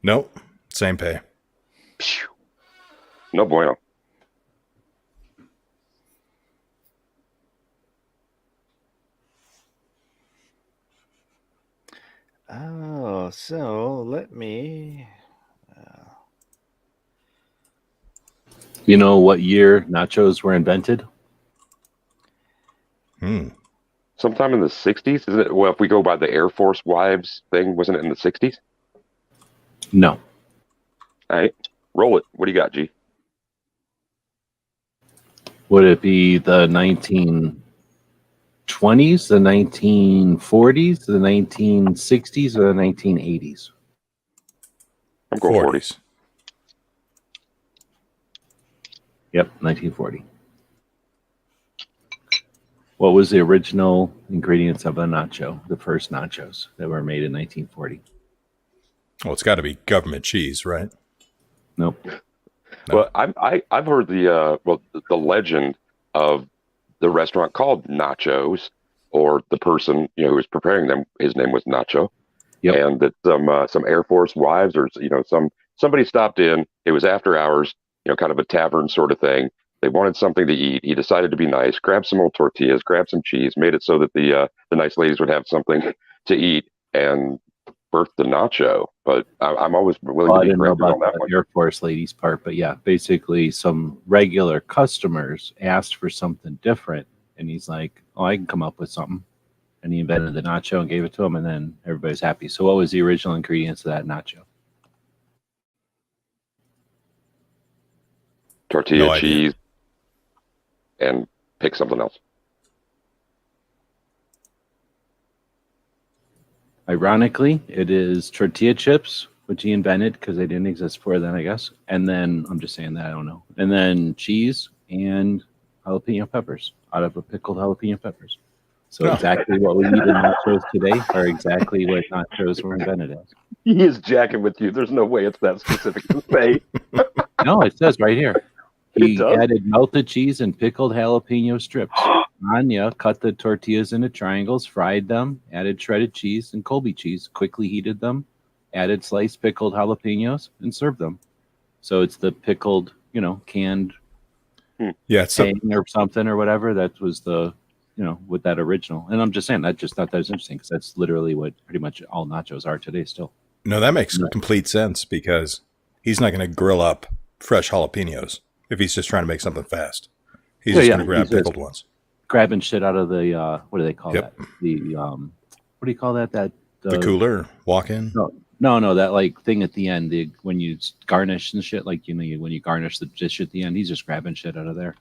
Nope, same pay. Phew. No bueno. Oh, so let me. You know what year nachos were invented? Sometime in the 60s? Is it? Well, if we go by the Air Force Wives thing, wasn't it in the 60s? No. All right. Roll it. What do you got, G? Would it be the 1920s, the 1940s, the 1960s, or the 1980s? I'm going 40s. Yep, 1940. What was the original ingredients of a nacho, the first nachos that were made in 1940? Well, it's got to be government cheese, right? Nope. No. Well, I've heard the legend of the restaurant called Nachos, or the person who was preparing them, his name was Nacho. Yep. And that some Air Force wives or somebody stopped in. It was after hours, kind of a tavern sort of thing. They wanted something to eat. He decided to be nice, grabbed some old tortillas, grabbed some cheese, made it so that the nice ladies would have something to eat, and birthed the nacho. But I'm always willing I to be didn't know corrected about on that the one. Air Force ladies part, but yeah, basically some regular customers asked for something different, and he's like, "Oh, I can come up with something," and he invented the nacho and gave it to them, and then everybody's happy. So, what was the original ingredients of that nacho? Tortilla, No idea. cheese, and pick something else. Ironically, it is tortilla chips, which he invented because they didn't exist before then, I guess. And then I'm just saying that, I don't know. And then cheese and jalapeno peppers out of a pickled jalapeno peppers. So Oh. exactly what we eat in nachos today are exactly what nachos were invented as. He is jacking with you. There's no way it's that specific to say. No, it says right here. It He does? added melted cheese and pickled jalapeno strips. Anya cut the tortillas into triangles, fried them, added shredded cheese and Colby cheese, quickly heated them, added sliced pickled jalapenos, and served them. So it's the pickled, canned Yeah, it's the, tang or something or whatever. That was the, with that original. And I'm just saying, I just thought that was interesting because that's literally what pretty much all nachos are today still. no, that makes No. complete sense because he's not going to grill up fresh jalapenos if he's just trying to make something fast. He's just going to grab he's just pickled ones. grabbing shit out of the, what do they call Yep. that? The, what do you call that? The cooler, walk in. No, that like thing at the end, when you garnish and shit, like when you garnish the dish at the end, he's just grabbing shit out of there.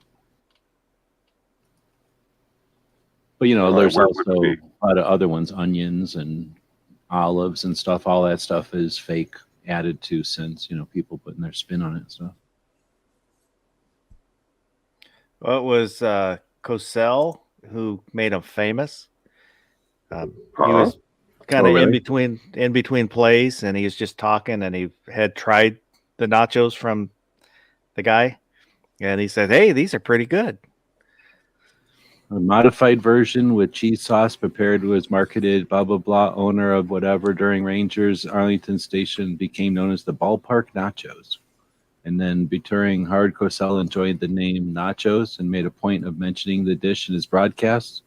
But there's where would also it be? a lot of other ones, onions and olives and stuff. All that stuff is fake, added to since people putting their spin on it and stuff. Well, it was Cosell who made him famous. He was kind of really? in between plays, and he was just talking, and he had tried the nachos from the guy, and he said, "Hey, these are pretty good." A modified version with cheese sauce prepared was marketed, blah, blah, blah. Owner of whatever during Rangers Arlington Station became known as the Ballpark Nachos. And then during Howard Cosell enjoyed the name Nachos and made a point of mentioning the dish in his broadcasts,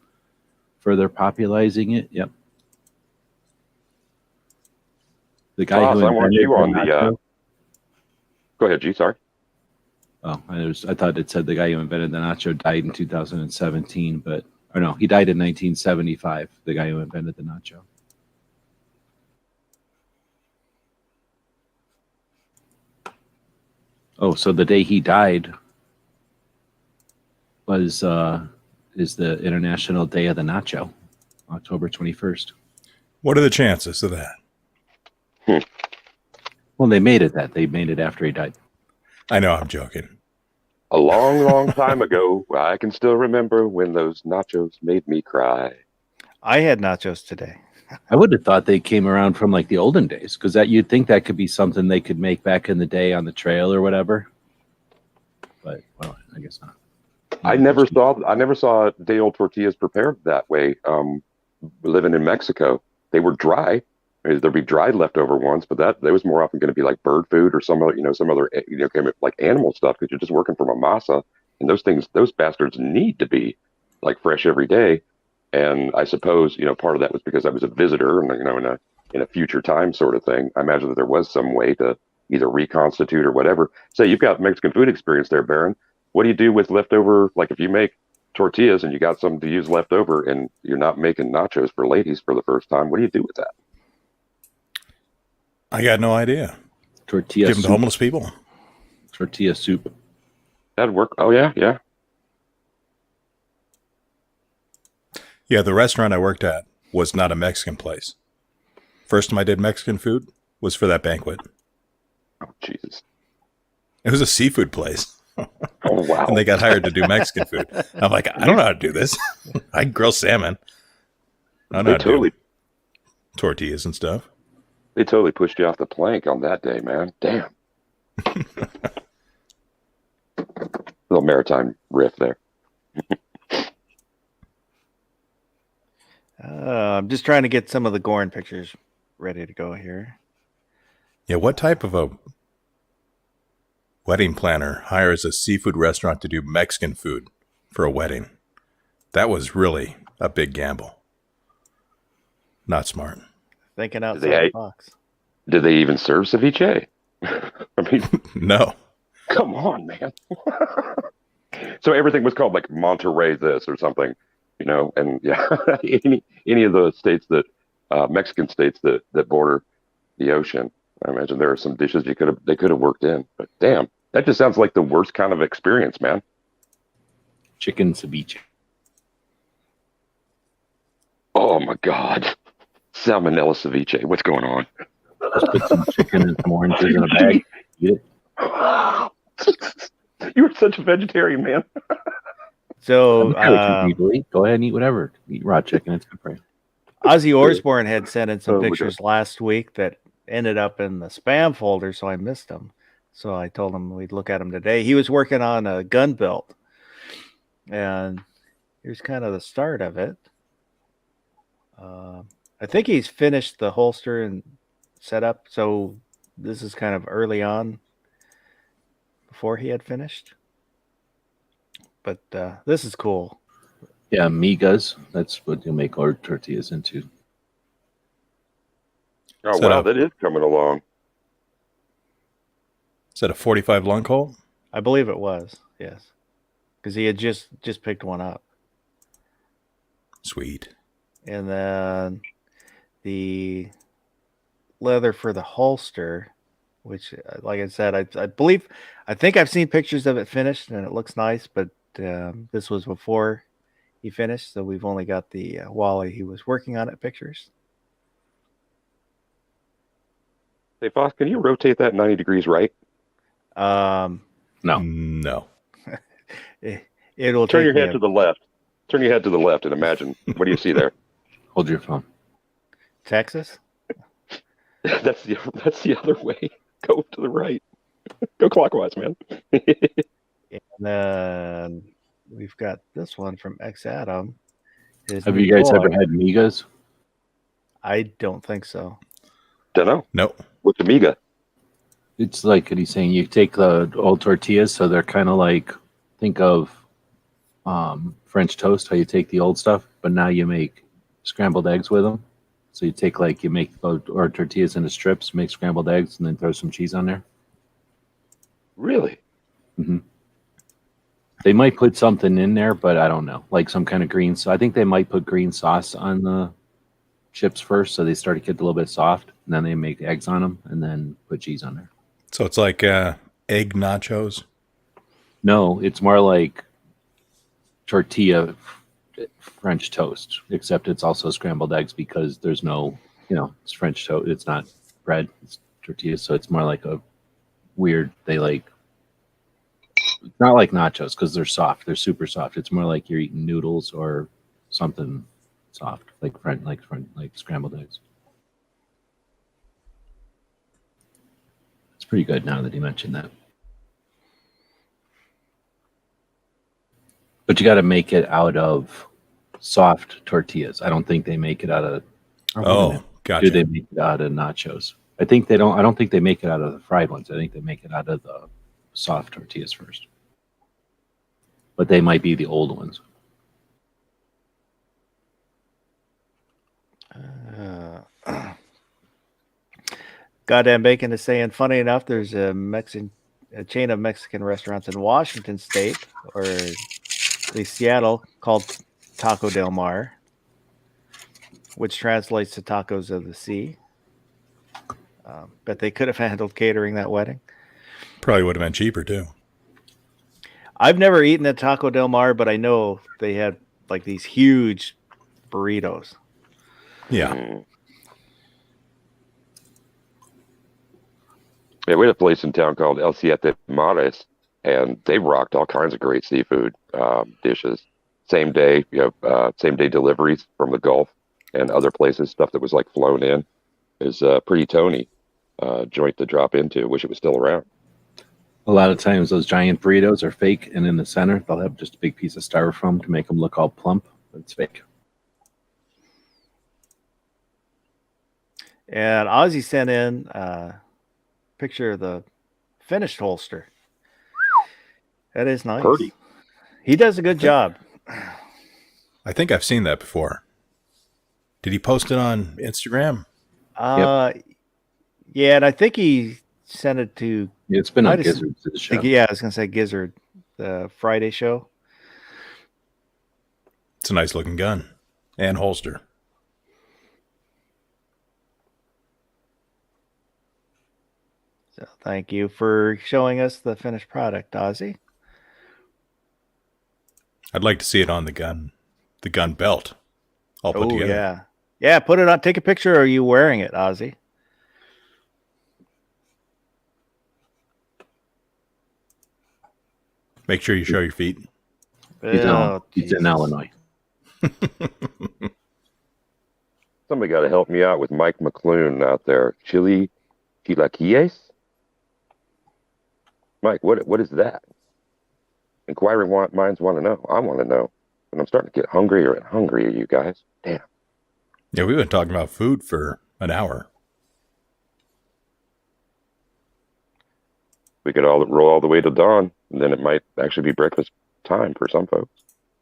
further popularizing it. Yep. The guy Ross, who I want invented you the on the. nacho. Go ahead, G. Sorry. Oh, I thought it said the guy who invented the nacho died in 2017, or no, he died in 1975. The guy who invented the nacho. Oh, so the day he died was is the International Day of the Nacho, October 21st. What are the chances of that? Well, they made it that. They made it after he died. I know, I'm joking. A long, long time ago, I can still remember when those nachos made me cry. I had nachos today. I would have thought they came around from like the olden days, because that you'd think that could be something they could make back in the day on the trail or whatever. But well, I guess not. I never saw day old tortillas prepared that way. Living in Mexico, they were dry. There'd be dried leftover ones, but that was more often going to be like bird food or some other kind of like animal stuff, because you're just working from a masa, and those bastards need to be like fresh every day. And I suppose part of that was because I was a visitor, and in a future time sort of thing. I imagine that there was some way to either reconstitute or whatever. Say you've got Mexican food experience there, Baron. What do you do with leftover? Like if you make tortillas and you got some to use leftover, and you're not making nachos for ladies for the first time, what do you do with that? I got no idea. Tortilla Give them soup. to homeless people. Tortilla soup. That'd work. Oh yeah. Yeah, the restaurant I worked at was not a Mexican place. First time I did Mexican food was for that banquet. Oh Jesus. It was a seafood place. Oh wow. And they got hired to do Mexican food. I'm like, I don't know how to do this. I can grill salmon. I don't know how to do tortillas and stuff. They totally pushed you off the plank on that day, man. Damn. Little maritime riff there. I'm just trying to get some of the Gorn pictures ready to go here. Yeah, what type of a wedding planner hires a seafood restaurant to do Mexican food for a wedding? That was really a big gamble. Not smart. Thinking outside the box. Did they even serve ceviche? I mean, No. come on, man. So everything was called like Monterey this or something, and yeah, any of the states that Mexican states that border the ocean, I imagine there are some dishes they could have worked in. But damn, that just sounds like the worst kind of experience, man. Chicken ceviche. Oh my God. Salmonella ceviche. What's going on? Just put some chicken and some oranges in a bag. Eat it. You're such a vegetarian, man. So Go ahead and eat whatever. Eat raw chicken. It's good for you. Ozzy Osbourne had sent in some Oh, we pictures last week that ended up in the spam folder, so I missed them. So I told him we'd look at them today. He was working on a gun belt, and here's kind of the start of it. I think he's finished the holster and setup, so this is kind of early on before he had finished. But this is cool. Yeah, migas. That's what you'll make our tortillas into. Oh, So- wow, that is coming along. Is that a 45 long Colt? I believe it was, yes, because he had just picked one up. Sweet. And then the leather for the holster, which, like I said, I think I've seen pictures of it finished and it looks nice, but this was before he finished, so we've only got the while he was working on it pictures. Hey, Fox, can you rotate that 90 degrees right? No, No. it'll Turn take your me head to the left. Turn your head to the left and imagine. What do you see there? Hold your phone. Texas. That's the other way. Go to the right. Go clockwise, man. And then we've got this one from X Adam. Have you guys ever had migas? I don't think so. Don't know. No. What's Amiga? It's like what he's saying. You take the old tortillas, so they're kind of like, think of French toast, how you take the old stuff, but now you make scrambled eggs with them. So you make or tortillas into strips, make scrambled eggs, and then throw some cheese on there. Really? Mm-hmm. They might put something in there, but I don't know, like some kind of green. So I think they might put green sauce on the chips first, so they start to get a little bit soft, and then they make eggs on them, and then put cheese on there. So it's like egg nachos. No, it's more like tortilla French toast, except it's also scrambled eggs because there's no, it's French toast. It's not bread, it's tortillas. So it's more like a weird, it's not like nachos because they're soft. They're super soft. It's more like you're eating noodles or something soft, like scrambled eggs. It's pretty good now that he mentioned that. But you got to make it out of soft tortillas. I don't think they make it out of. Oh, gotcha. Do they make it out of nachos? I think they don't. I don't think they make it out of the fried ones. I think they make it out of the soft tortillas first. But they might be the old ones. Goddamn Bacon is saying, funny enough, there's a chain of Mexican restaurants in Washington State, or at least Seattle, called Taco Del Mar, which translates to tacos of the sea. Bet they could have handled catering that wedding. Probably would have been cheaper too. I've never eaten at Taco Del Mar, but I know they had like these huge burritos. Yeah. Yeah, we had a place in town called El Siete Mares, and they rocked all kinds of great seafood dishes. Same day deliveries from the Gulf and other places, stuff that was like flown in. Is pretty Tony joint to drop into. Wish it was still around. A lot of times those giant burritos are fake, and in the center they'll have just a big piece of styrofoam to make them look all plump, but it's fake. And Ozzy sent in a picture of the finished holster. That is nice. Purdy. He does a good job. I think I've seen that before. Did he post it on Instagram? Yeah, and I think he sent it to. It's been on Gizzard's show. Yeah, I was gonna say Gizzard, the Friday show. It's a nice looking gun and holster. So thank you for showing us the finished product, Ozzy. I'd like to see it on the gun belt. All put together. Yeah, put it on. Take a picture. Are you wearing it, Ozzy? Make sure you show your feet. He's in Illinois. Somebody got to help me out with Mike McClune out there. Chilaquiles? Mike, what is that? Inquiring minds want to know. I want to know. And I'm starting to get hungrier and hungrier, you guys. Damn. Yeah, we've been talking about food for an hour. We could all roll all the way to dawn, and then it might actually be breakfast time for some folks.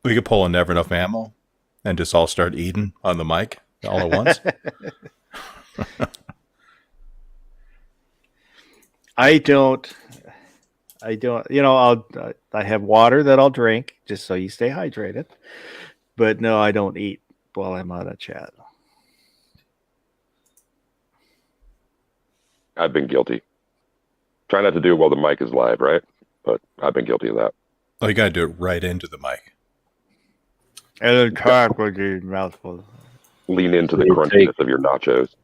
We could pull a Never Enough Ammo and just all start eating on the mic all at once. I don't. I have water that I'll drink just so you stay hydrated. But no, I don't eat while I'm on a chat. I've been guilty. Try not to do it while the mic is live, right? But I've been guilty of that. Oh, you got to do it right into the mic. And then talk with your mouth full. Lean into the crunchiness of your nachos.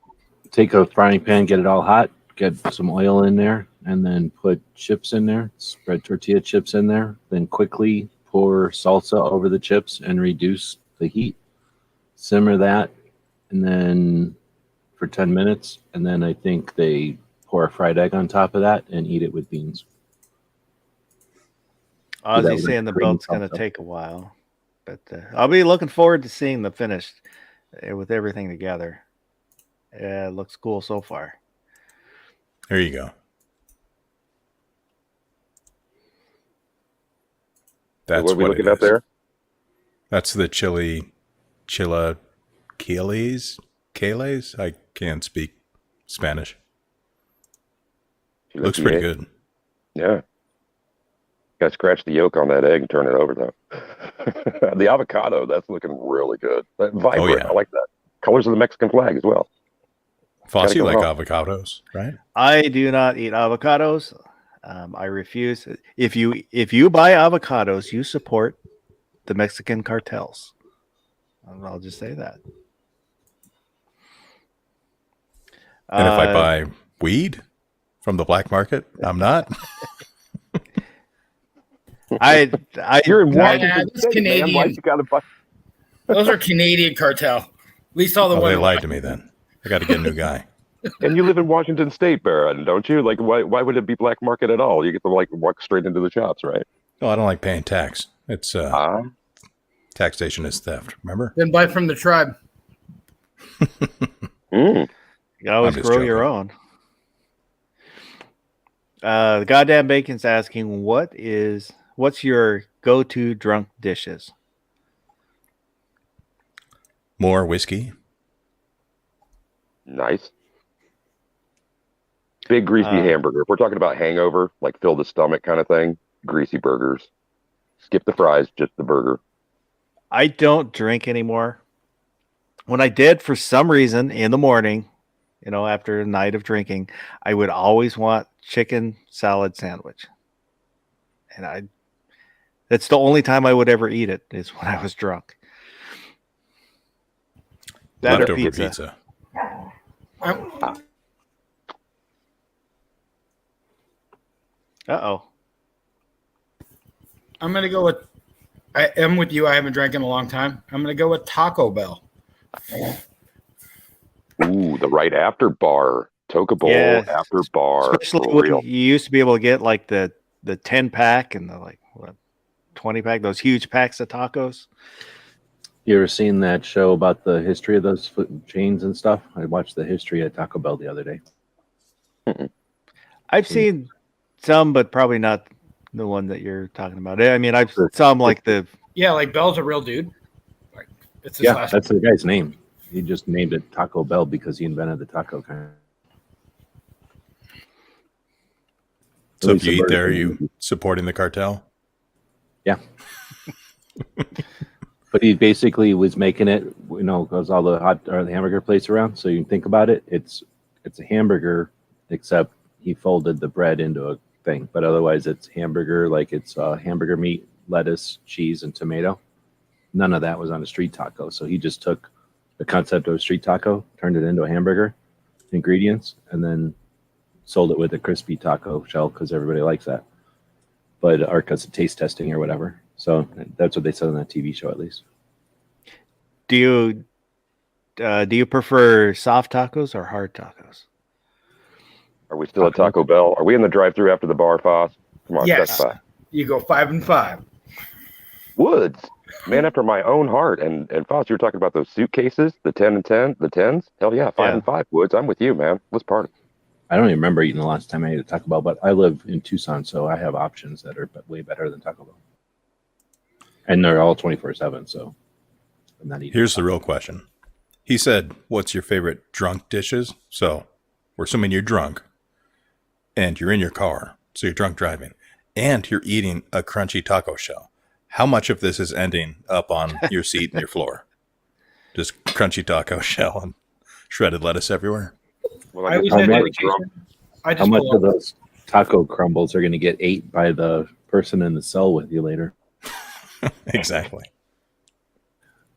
Take a frying pan, get it all hot, get some oil in there, and then put chips in there. Spread tortilla chips in there. Then quickly pour salsa over the chips and reduce the heat. Simmer that, and then for 10 minutes. And then I think they pour a fried egg on top of that and eat it with beans. Ozzy's saying the belt's going to take a while. But I'll be looking forward to seeing the finished with everything together. It looks cool so far. There you go. That's what are we looking at there? That's the chilaquiles. I can't speak Spanish. Looks pretty good. Yeah. Got to scratch the yolk on that egg and turn it over, though. The avocado, that's looking really good. Vibrant. Oh, yeah. I like that. Colors of the Mexican flag as well. Foss, you like avocados, right? I do not eat avocados. I refuse. If you buy avocados, you support the Mexican cartels. I'll just say that. And if I buy weed from the black market, I'm not. You're in Nah, Washington that's State, man. Why Canadian. you gotta buy? Those are Canadian cartel. At least all the Oh, ones. they lied to me then. I got to get a new guy. And you live in Washington State, Baron, don't you? Like, why would it be black market at all? You get to like walk straight into the shops, right? Oh, I don't like paying tax. It's taxation is theft. Remember? Then buy from the tribe. You can always I'm grow just your own. The goddamn bacon's asking, what's your go-to drunk dishes? More whiskey. Nice. Big greasy hamburger. If we're talking about hangover, like fill the stomach kind of thing, greasy burgers. Skip the fries, just the burger. I don't drink anymore. When I did, for some reason, in the morning, after a night of drinking, I would always want chicken salad sandwich. And that's the only time I would ever eat it, is when I was drunk. That or Leftover pizza. Uh-oh. I'm gonna go with. I am with you. I haven't drank in a long time. I'm gonna go with Taco Bell. Ooh, the right after bar. Toca Bowl Yeah. after bar. Especially For when real. you used to be able to get like the 10-pack and the 20-pack, those huge packs of tacos. You ever seen that show about the history of those food chains and stuff? I watched the history of Taco Bell the other day. I've seen some, but probably not the one that you're talking about. I mean, I've some like the Yeah, like Bell's a real dude. Like it's his Yeah, last. that's the guy's name. He just named it Taco Bell because he invented the taco kind. So if you eat there, are you supporting the cartel? Yeah. But he basically was making it, because all the the hamburger places around. So you can think about it, it's a hamburger, except he folded the bread into a thing. But otherwise, it's hamburger, like it's hamburger meat, lettuce, cheese, and tomato. None of that was on a street taco. So he just took the concept of a street taco, turned it into a hamburger, ingredients, and then sold it with a crispy taco shell because everybody likes that. But or because of taste testing or whatever. So that's what they said on that TV show, at least. do you prefer soft tacos or hard tacos? Are we still at Taco Bell? Are we in the drive-thru after the bar, Foss? Come on, Yes. that's fine. You go 5 and 5. Woods, man after my own heart. And Foss, you were talking about those suitcases, the 10 and 10, the 10s. Hell yeah, 5 and 5. Woods, I'm with you, man. Let's party. I don't even remember eating the last time I ate a Taco Bell, but I live in Tucson, so I have options that are way better than Taco Bell. And they're all 24/7, so I'm not eating. Here's the real question. He said, what's your favorite drunk dishes? So we're assuming you're drunk and you're in your car. So you're drunk driving and you're eating a crunchy taco shell. How much of this is ending up on your seat and your floor? Just crunchy taco shell and shredded lettuce everywhere. Well, I was how at much- vacation. I How just much pull of up. those taco crumbles are going to get ate by the person in the cell with you later? Exactly.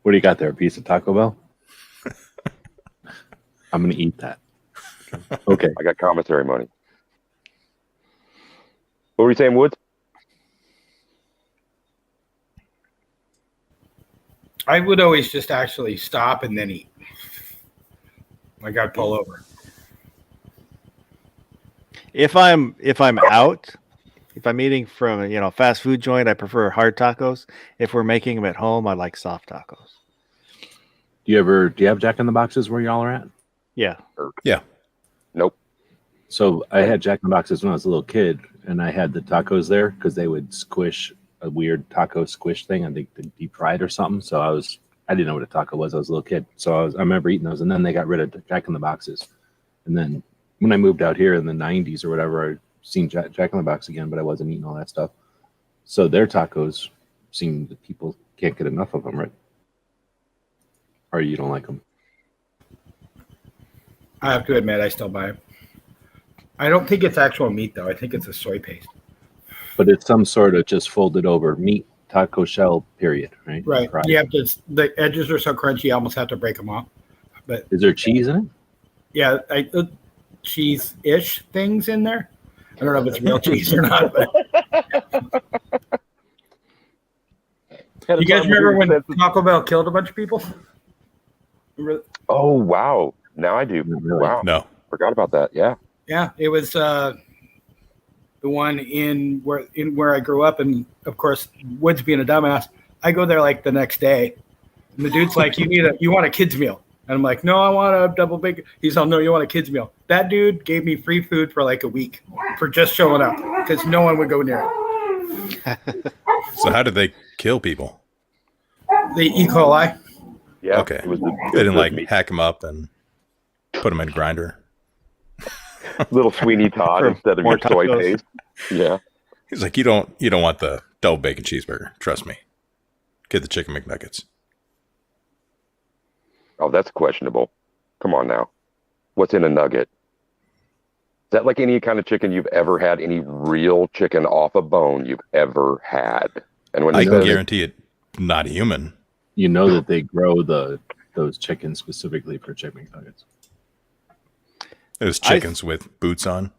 What do you got there? A piece of Taco Bell? I'm going to eat that. Okay. I got commissary money. What were you saying, Woods? I would always just actually stop and then eat. Like I'd pull over. If I'm out, if I'm eating from a fast food joint, I prefer hard tacos. If we're making them at home, I like soft tacos. Do you have Jack in the Boxes where y'all are at? Yeah. Yeah. Nope. So I had Jack in the Boxes when I was a little kid, and I had the tacos there because they would squish a weird taco squish thing. I think they deep fried or something. So I didn't know what a taco was. I was a little kid, so I remember eating those. And then they got rid of Jack in the Boxes. And then when I moved out here in the '90s or whatever, I seen Jack in the Box again, but I wasn't eating all that stuff. So their tacos seem that people can't get enough of them, right? Or you don't like them? I have to admit, I still buy it. I don't think it's actual meat, though. I think it's a soy paste. But it's some sort of just folded over meat taco shell, period, right? Right. Fried. You have to. The edges are so crunchy, you almost have to break them off. But Is there cheese in it? yeah, cheese-ish things in there. I don't know if it's real cheese or not. But you guys remember when Taco Bell killed a bunch of people? Remember? Oh wow! Now I do. Not really. Wow, No. forgot about that. Yeah. Yeah, it was the one in where I grew up, and of course, Woods being a dumbass, I go there like the next day, and the dude's like, "You want a kids meal?" And I'm like, "No, I want a double bacon." He's all, "No, you want a kids meal." That dude gave me free food for like a week for just showing up because no one would go near it. So how did they kill people? The E. coli. Yeah. Okay. It was They didn't like meat. hack them up and put them in grinder. Little Sweeney Todd For instead of more your soy tacos. paste. Yeah. He's like, you don't want the double bacon cheeseburger. Trust me. Get the chicken McNuggets. Oh, that's questionable. Come on now. What's in a nugget? Is that like any kind of chicken you've ever had? Any real chicken off a bone you've ever had? And when I it can says guarantee it not human. You know that they grow those chickens specifically for chicken McNuggets. There's chickens with boots on.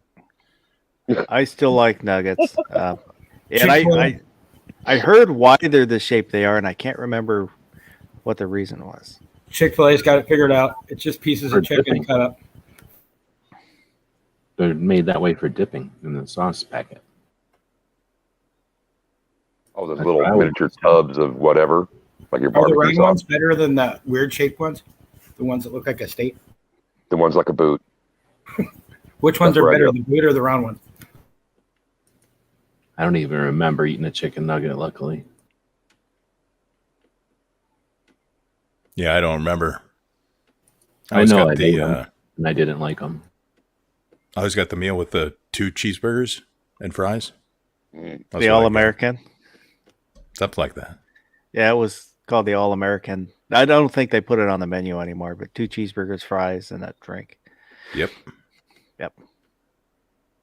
I still like nuggets. And Chick-fil-A. I heard why they're the shape they are, and I can't remember what the reason was. Chick-fil-A's got it figured out. It's just pieces For of chicken dipping. cut up. They're made that way for dipping in the sauce packet. oh, those That's little what I would miniature tubs of whatever, like your Are the barbecue round sauce, ones better than the weird shaped ones? The ones that look like a state? the ones like a boot. Which ones That's are right, better, yeah. the boot or the round ones? I don't even remember eating a chicken nugget, luckily. Yeah, I don't remember. I always know got I the ate 'em. And I didn't like them. I always got the meal with the 2 cheeseburgers and fries. Mm. That's The what I All got. American. Something like that. Yeah, it was called the All American. I don't think they put it on the menu anymore, but 2 cheeseburgers, fries, and a drink. Yep.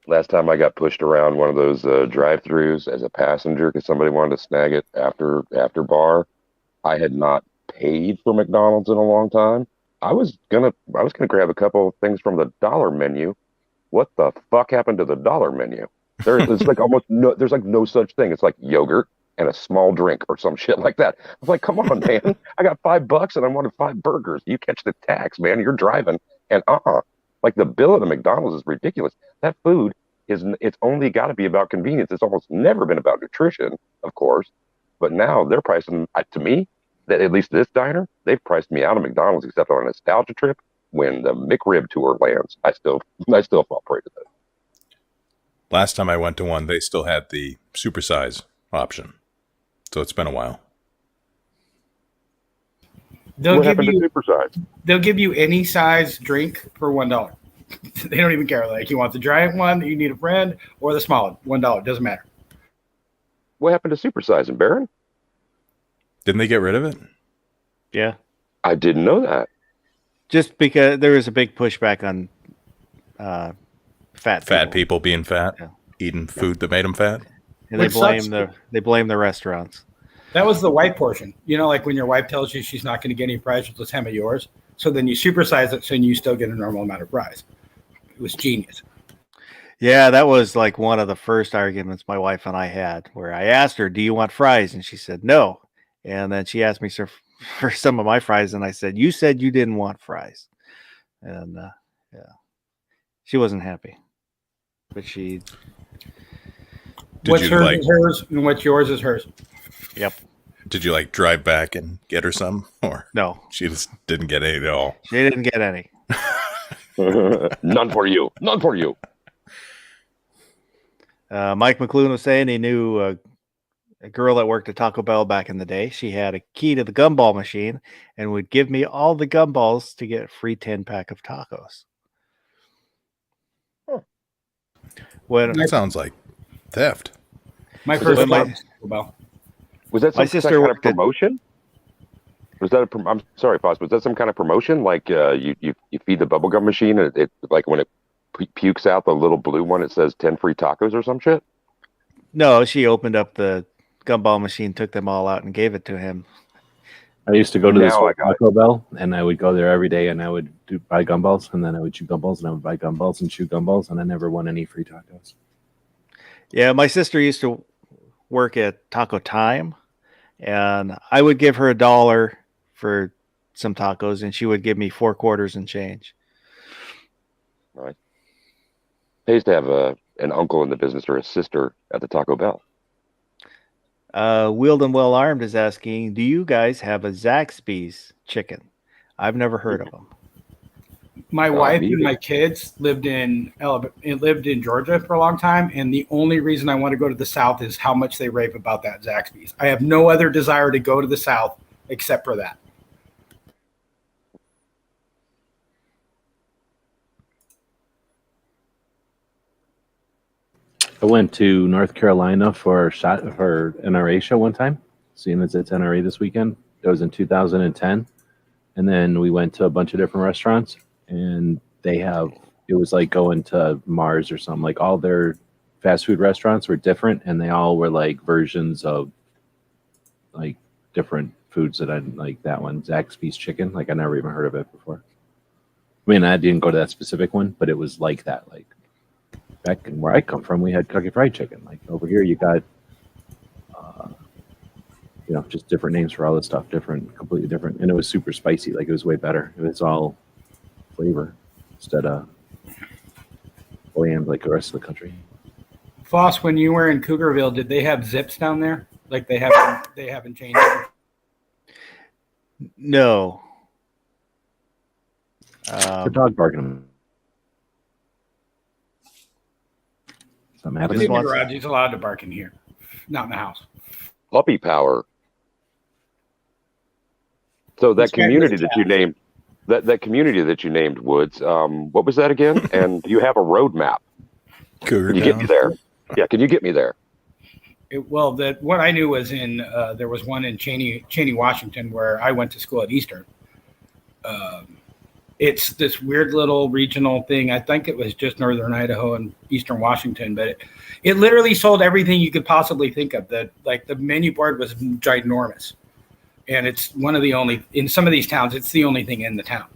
Last time I got pushed around one of those drive-throughs as a passenger because somebody wanted to snag it after bar. I had not paid for McDonald's in a long time. I was gonna grab a couple of things from the dollar menu. What the fuck happened to the dollar menu? There's like almost no, there's like no such thing. It's like yogurt and a small drink or some shit like that. I was like, come on, man. I got $5 and I wanted 5 burgers. You catch the tax, man. You're driving. And like the bill at the McDonald's is ridiculous. That food it's only got to be about convenience. It's almost never been about nutrition, of course. But now they're pricing, to me, that at least this diner, they've priced me out of McDonald's except on a nostalgia trip. When the McRib tour lands, I still fall prey to that. Last time I went to one, they still had the supersize option. So it's been a while. They'll What give happened you to supersize? they'll give you any size drink for $1. They don't even care. Like you want the giant one, you need a friend, or the small one, $1. Doesn't matter. What happened to supersizing, Baron? Didn't they get rid of it? Yeah. I didn't know that. Just because there was a big pushback on fat People being fat, Yeah. eating food that made them fat. And they Which sucks. blame the restaurants. That was the wife portion. You know, like when your wife tells you she's not going to get any fries with the time of yours. So then you supersize it so you still get a normal amount of fries. It was genius. Yeah, that was like one of the first arguments my wife and I had, where I asked her, "Do you want fries?" And she said no. And then she asked me for some of my fries, and I said, "You said you didn't want fries." And she wasn't happy, but she. What's you hers like? is hers, and what's yours is hers. Yep. Did you like drive back and get her some, or No, she just didn't get any at all? she didn't get any. None for you. None for you. Mike McLuhan was saying he knew a girl that worked at Taco Bell back in the day. She had a key to the gumball machine and would give me all the gumballs to get a free 10-pack of tacos. When That sounds like theft. My Was first it job my- was Taco Bell. Was that My some sister kind of worked at- promotion? Was that I'm sorry, Foss. Was that some kind of promotion? Like you feed the bubblegum machine and it like when it pukes out the little blue one, it says 10 free tacos or some shit? No, she opened up the gumball machine took them all out and gave it to him. I used to go to this Now I got Taco Bell, and I would go there every day, and I would buy gumballs, and then I would chew gumballs, and I would buy gumballs and chew gumballs, and I never won any free tacos. Yeah, my sister used to work at Taco Time, and I would give her $1 for some tacos, and she would give me 4 quarters and change. pays to have an uncle in the business or a sister at the Taco Bell. Wheeled and Well Armed is asking, do you guys have a Zaxby's chicken? I've never heard of them. My wife me and either. my kids lived in Georgia for a long time, and the only reason I want to go to the South is how much they rave about that Zaxby's. I have no other desire to go to the South except for that. I went to North Carolina for NRA show one time, seeing as it's NRA this weekend. It was in 2010, and then we went to a bunch of different restaurants, and it was like going to Mars or something. Like all their fast food restaurants were different, and they all were like versions of like different foods that I like. That one, Zaxby's chicken, like I never even heard of it before. I mean, I didn't go to that specific one, but it was like that. Like back in where I come from, we had Kentucky Fried Chicken. Like over here, you got, just different names for all this stuff, completely different, and it was super spicy. Like it was way better. It was all flavor instead of bland like the rest of the country. Foss, when you were in Cougarville, did they have zips down there? Like they haven't changed it? No. The dog barking. Something In Just the happening. wants- garage, he's allowed to bark in here, not in the house. Puppy power. So that This guy community was that you named, that community that you named, Woods. What was that again? And you have a roadmap. Cougar Can you get me Town. there? Yeah, can you get me there? What I knew was there was one in Cheney, Washington, where I went to school at Eastern. It's this weird little regional thing. I think it was just northern Idaho and eastern Washington, but it literally sold everything you could possibly think of. The menu board was ginormous, and it's one of the only in some of these towns. It's the only thing in the town.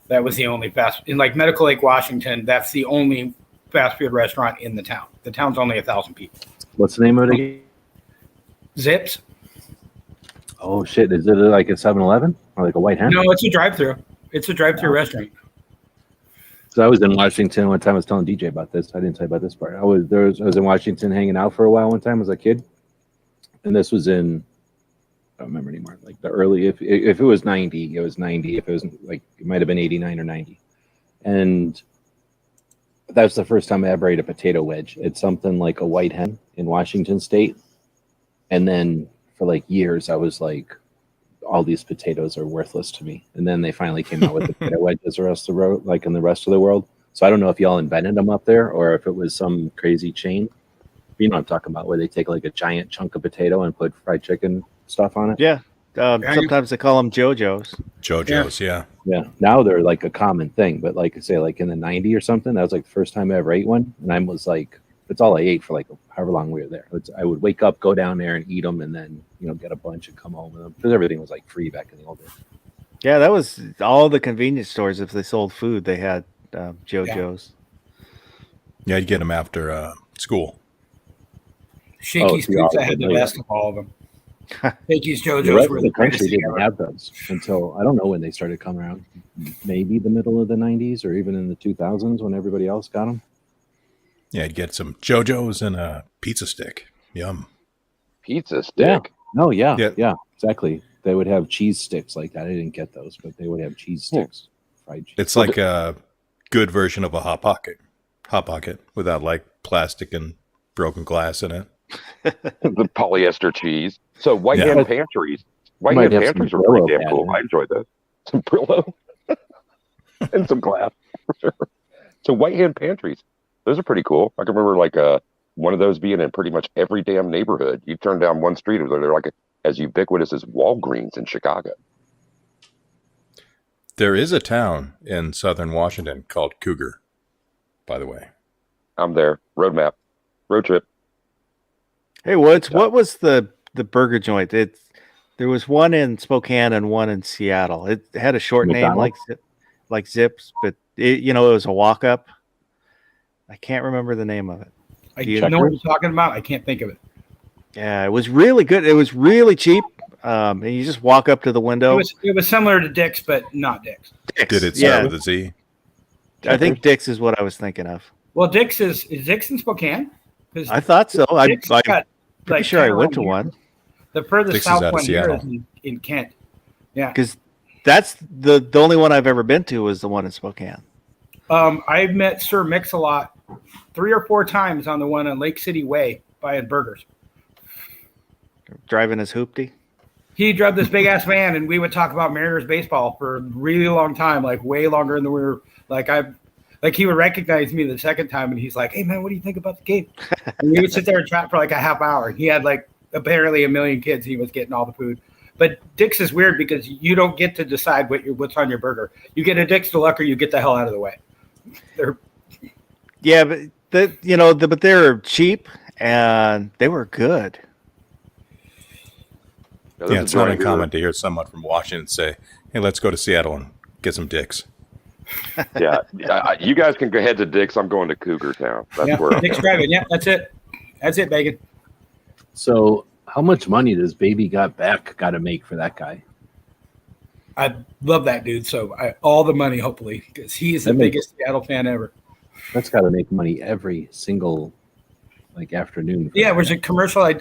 That was the only in like Medical Lake, Washington. That's the only fast food restaurant in the town. The town's only 1,000 people. What's the name of it again? Zips? Oh shit! Is it like a 7-Eleven or like a White Hen? No, it's a drive-through. It's a drive-through restaurant. So I was in Washington one time. I was telling DJ about this. I didn't tell you about this part. I was in Washington hanging out for a while one time as a kid, and this was in, I don't remember anymore. Like the early, if it was 90, it was 90. If it was like, it might have been 89 or 90, and that was the first time I ever ate a potato wedge. It's something like a White Hen in Washington State, and then for like years I was like, all these potatoes are worthless to me. And then they finally came out with the potato wedges the rest of the road, like in the rest of the world. So I don't know if y'all invented them up there or if it was some crazy chain. You know what I'm talking about, where they take like a giant chunk of potato and put fried chicken stuff on it. Yeah. Sometimes they call them JoJo's. JoJo's, yeah. Yeah. Now they're like a common thing, but like I say, like in the 90s or something, that was like the first time I ever ate one. And I was like, that's all I ate for like however long we were there. I would wake up, go down there and eat them, and then get a bunch and come home with them because everything was like free back in the old days. Yeah, that was all the convenience stores. If they sold food, they had JoJo's. Yeah, you get them after school. Shakey's see, all Pizza of had them, the yeah. best of all of them. Shakey's The JoJo's rest were of the the country greatest thing didn't ever. have those until I don't know when they started coming around. Maybe the middle of the 90s or even in the 2000s when everybody else got them. Yeah, you'd get some JoJo's and a pizza stick. Yum. Pizza stick. Yeah. No, yeah, Yeah. yeah, exactly. They would have cheese sticks like that. I didn't get those, but they would have cheese sticks, fried cheese. It's like a good version of a Hot Pocket. Hot Pocket without like plastic and broken glass in it. The polyester cheese. So White Yeah. Hand pantries. White Might Hand have some pantries were pretty Brillo damn cool. pattern. I enjoyed those. Some Brillo and some glass for sure. So White Hand pantries. Those are pretty cool. I can remember like one of those being in pretty much every damn neighborhood. You turn down one street, they're like as ubiquitous as Walgreens in Chicago. There is a town in southern Washington called Cougar, by the way. I'm there. Road trip. Hey, Woods, what was the the burger joint. There was one in Spokane and one in Seattle. It had a short name like Zips, but it was a walk up. I can't remember the name of it. I know what you're talking about. I can't think of it. Yeah, it was really good. It was really cheap. And you just walk up to the window. It was similar to Dick's, but not Dick's. Dick's. Did it start with a Z? I think Dick's is what I was thinking of. Well, Dick's is Dick's in Spokane? I thought so. I'm got, pretty sure I went to one. The furthest Dick's is south out of one here Seattle. is in Kent. Yeah, Because that's the only one I've ever been to was the one in Spokane. I've met Sir Mix-a-Lot 3 or 4 times on the one on Lake City Way buying burgers. Driving his hoopty. He drove this big ass van, and we would talk about Mariners baseball for a really long time, like way longer than we were. Like he would recognize me the second time, and he's like, "Hey man, what do you think about the game?" And we would sit there and chat for like a half hour. He had like apparently 1 million kids. He was getting all the food. But Dick's is weird because you don't get to decide what's on your burger. You get a Dick's Deluxe, or you get the hell out of the way. Yeah, but but they were cheap and they were good. Yeah, it's not uncommon to hear someone from Washington say, "Hey, let's go to Seattle and get some dicks." Yeah, you guys can go head to Dick's. I'm going to Cougar Town. That's where I'm Dick's going. driving. Yeah, that's it. That's it, Bacon. So, how much money does Baby Got Back got to make for that guy? I love that dude. So all the money, hopefully, because he is the biggest Seattle fan ever. That's got to make money every single afternoon. Yeah, it was a commercial. I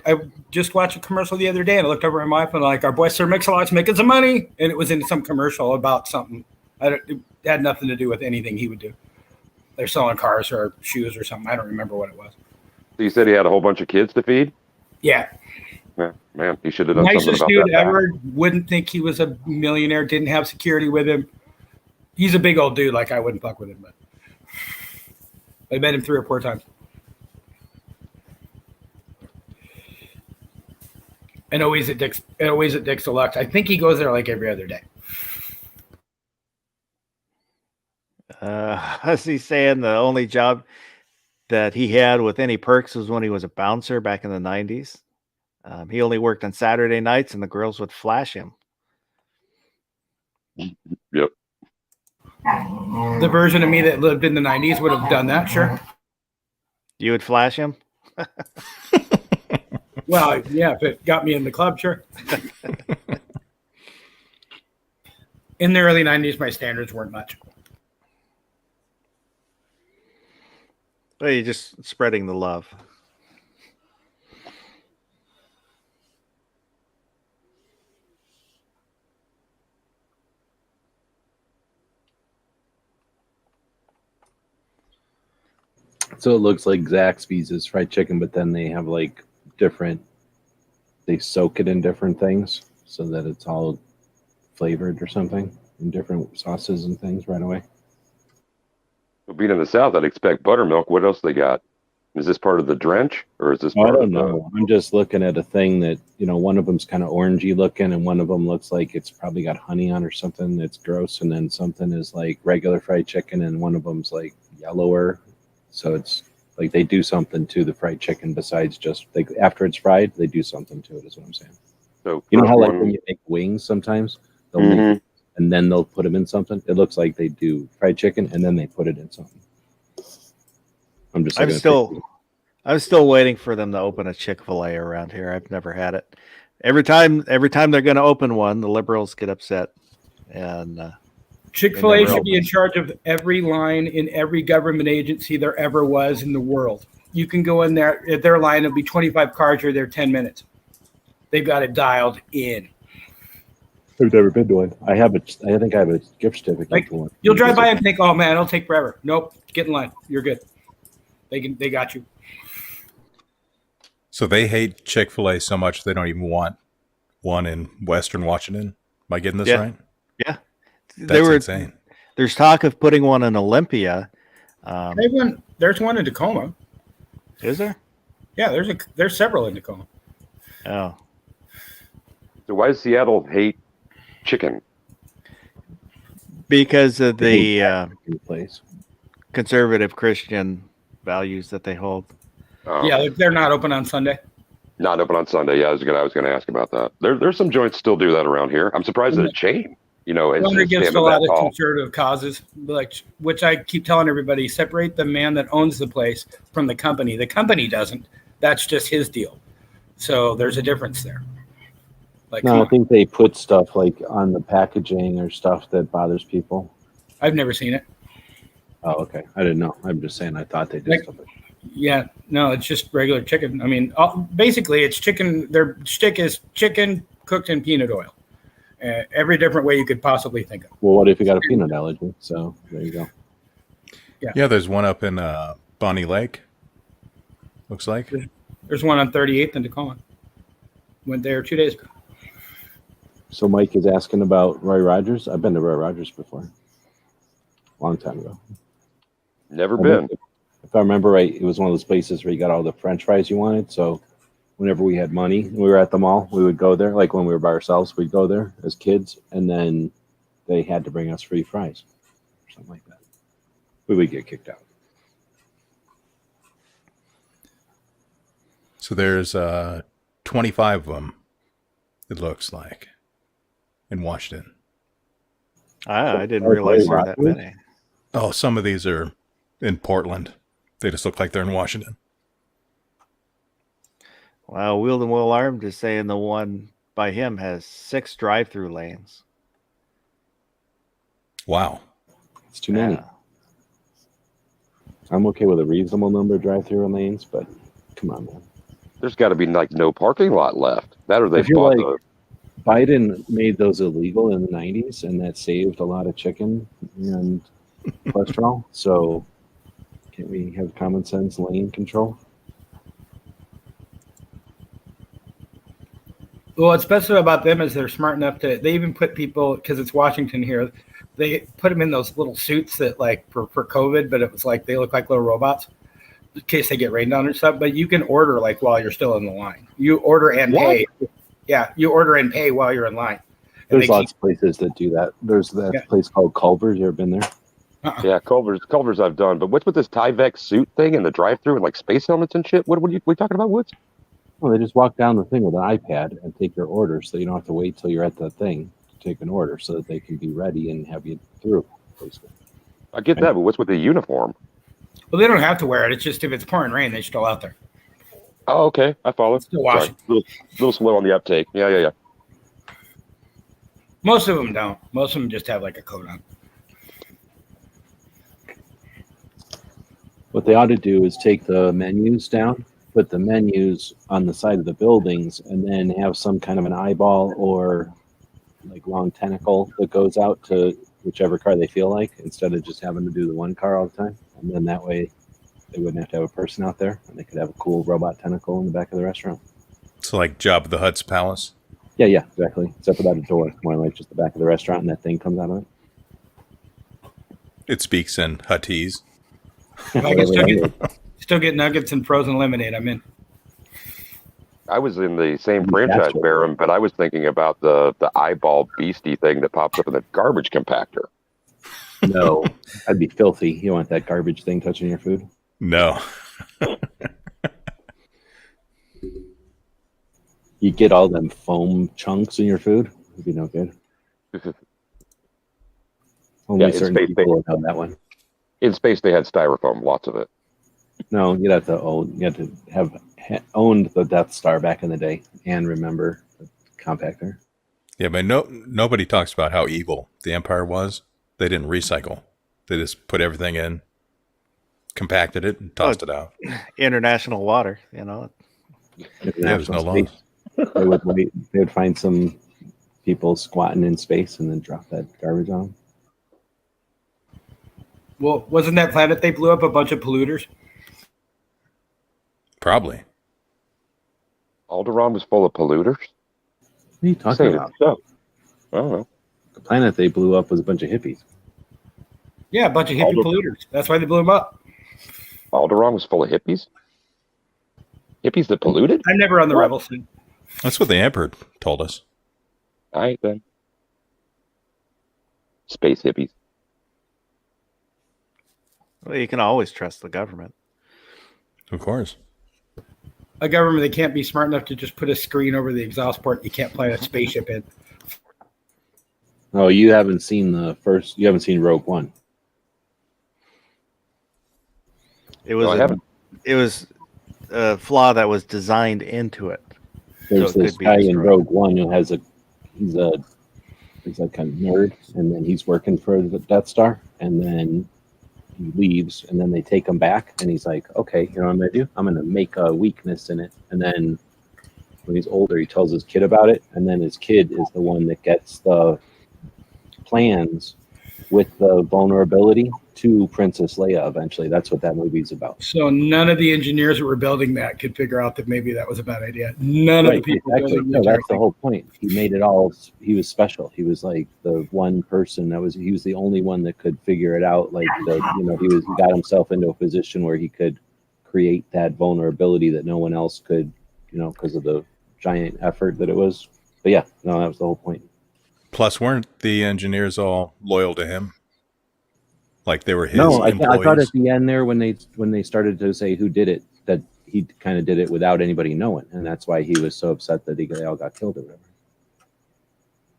just watched a commercial the other day, and I looked over at my phone like, our boy Sir Mix-a-Lot's making some money, and it was in some commercial about something. It had nothing to do with anything he would do. They're selling cars or shoes or something. I don't remember what it was. So you said he had a whole bunch of kids to feed? Yeah. Yeah, man, he should have done something Nicest about dude that. ever. Wouldn't think he was a millionaire. Didn't have security with him. He's a big old dude. Like I wouldn't fuck with him, but I met him 3 or 4 times. And always at Dick's Deluxe. I think he goes there like every other day. As he's saying, the only job that he had with any perks was when he was a bouncer back in the 90s. He only worked on Saturday nights, and the girls would flash him. Yep. The version of me that lived in the 90s would have done that, sure. You would flash him? Well, yeah, if it got me in the club, sure. In the early 90s, my standards weren't much. Well, you're just spreading the love. So it looks like Zaxby's is fried chicken, but then they have they soak it in different things so that it's all flavored or something in different sauces and things right away. Well, being in the South, I'd expect buttermilk. What else they got? Is this part of the drench, or is this I part don't of know. I'm just looking at a thing that, one of them's kind of orangey looking and one of them looks like it's probably got honey on or something that's gross. And then something is like regular fried chicken and one of them's like yellower. So it's like they do something to the fried chicken besides just after it's fried, they do something to it is what I'm saying. So You know how one, when you make wings sometimes, they'll make, and then they'll put them in something? It looks like they do fried chicken and then they put it in something. I'm just I'm still waiting for them to open a Chick-fil-A around here. I've never had it. Every time they're going to open one, the liberals get upset. And Chick-fil-A should be in charge of every line in every government agency there ever was in the world. You can go in there, their line will be 25 cars, you're there 10 minutes. They've got it dialed in. I've never been to one. I think I have a gift certificate for one. You'll drive by and think, oh man, it'll take forever. Nope, get in line. You're good. They got you. So they hate Chick-fil-A so much they don't even want one in Western Washington. Am I getting this right? Yeah. That's insane. There's talk of putting one in Olympia. There's one in Tacoma. Is there? Yeah, there's several in Tacoma. Oh. So why does Seattle hate chicken? Because of the place. conservative Christian values that they hold. Oh. Yeah, they're not open on Sunday. Not open on Sunday. Yeah, I was gonna ask about that. There's some joints still do that around here. I'm surprised that a chain, is Run against standing a lot that of tall. conservative causes, like which I keep telling everybody: separate the man that owns the place from the company. The company doesn't. That's just his deal. So there's a difference there. Like, come No, I on. think they put stuff like on the packaging or stuff that bothers people. I've never seen it. Oh, okay. I didn't know. I'm just saying I thought they did Like- stuff. Yeah, no, it's just regular chicken. I mean, basically, it's chicken. Their shtick is chicken cooked in peanut oil. Every different way you could possibly think of. Well, what if you got a peanut allergy? So there you go. Yeah, there's one up in Bonnie Lake. Looks like. There's one on 38th in Tacoma. Went there 2 days ago. So Mike is asking about Roy Rogers. I've been to Roy Rogers before. Long time ago. Never been. If I remember right, it was one of those places where you got all the French fries you wanted. So whenever we had money and we were at the mall, we would go there. Like when we were by ourselves, we'd go there as kids, and then they had to bring us free fries or something like that. We would get kicked out. So there's 25 of them, it looks like, in Washington. I didn't realize there were that many. Oh, some of these are in Portland. They just look like they're in Washington. Wow, Wheeled and Well Armed is saying the one by him has 6 drive-through lanes. Wow. It's too many. Yeah. I'm okay with a reasonable number of drive-through lanes, but come on, man. There's got to be like no parking lot left. That or they If you're bought like- Biden made those illegal in the 90s, and that saved a lot of chicken and cholesterol. So can't we have common sense lane control? Well, what's special about them is they're smart enough to. They even put people, because it's Washington here. They put them in those little suits that, like, for COVID, but it was like they look like little robots in case they get rained on or stuff. But you can order like while you're still in the line. You order and pay. Yeah, you order and pay while you're in line. And There's lots of places that do that. There's that place called Culver's. You ever been there? Yeah, Culver's I've done. But what's with this Tyvek suit thing and the drive-through and like space helmets and shit? What are you talking about, Woods? Well, they just walk down the thing with an iPad and take your order, so you don't have to wait till you're at the thing to take an order, so that they can be ready and have you through. Basically. I get that, but what's with the uniform? Well, they don't have to wear it. It's just if it's pouring rain, they're still out there. Oh, okay. I follow. Still Sorry. washing. Little slow on the uptake. Yeah. Most of them don't. Most of them just have like a coat on. What they ought to do is take the menus down, put the menus on the side of the buildings, and then have some kind of an eyeball or like long tentacle that goes out to whichever car they feel like, instead of just having to do the one car all the time. And then that way they wouldn't have to have a person out there, and they could have a cool robot tentacle in the back of the restaurant. It's like Jabba the Hutt's palace. Yeah, exactly. Except without a door. It's more like just the back of the restaurant, and that thing comes out of it. It speaks in Huttese. I can still get nuggets and frozen lemonade. I'm in. I was in the same franchise, Baron, but I was thinking about the eyeball beastie thing that pops up in the garbage compactor. No, I'd be filthy. You want that garbage thing touching your food? No. You get all them foam chunks in your food. It'd be no good. Only it's certain people would know that one. In space, they had styrofoam, lots of it. No, you'd have to own. You had to have owned the Death Star back in the day and remember the compactor. Yeah, but nobody talks about how evil the Empire was. They didn't recycle. They just put everything in, compacted it, and tossed it out. International water, you know. Yeah, there's no laws. They would wait. They would find some people squatting in space and then drop that garbage on them. Well, wasn't that planet they blew up a bunch of polluters? Probably. Alderaan was full of polluters. What are you talking Saying about? it's so. I don't know. The planet they blew up was a bunch of hippies. Yeah, a bunch of hippie polluters. That's why they blew them up. Alderaan was full of hippies? Hippies that polluted? I'm never on the rebel scene. That's what the Emperor told us. All right, then. Space hippies. Well, you can always trust the government. Of course. a government that can't be smart enough to just put a screen over the exhaust port you can't fly a spaceship in. Oh, you haven't seen you haven't seen Rogue One. It was No, I haven't. it was a flaw that was designed into it. There's So it this could be guy in destroyed. Rogue One who he's like a nerd, and then he's working for the Death Star, and then he leaves, and then they take him back, and he's like, okay, you know what I'm gonna do? I'm gonna make a weakness in it, and then when he's older, he tells his kid about it, and then his kid is the one that gets the plans with the vulnerability to Princess Leia eventually. That's what that movie's about. So none of the engineers that were building that could figure out that maybe that was a bad idea. None of the people exactly. building No, the that's entire the thing. whole point. He made it all. He was special. He was like the one person he was the only one that could figure it out. Like he got himself into a position where he could create that vulnerability that no one else could, because of the giant effort that it was. But yeah, no, that was the whole point. Plus, weren't the engineers all loyal to him? Like they were his No, I employees? thought at the end there when they started to say who did it, that he kind of did it without anybody knowing, and that's why he was so upset that they all got killed or whatever.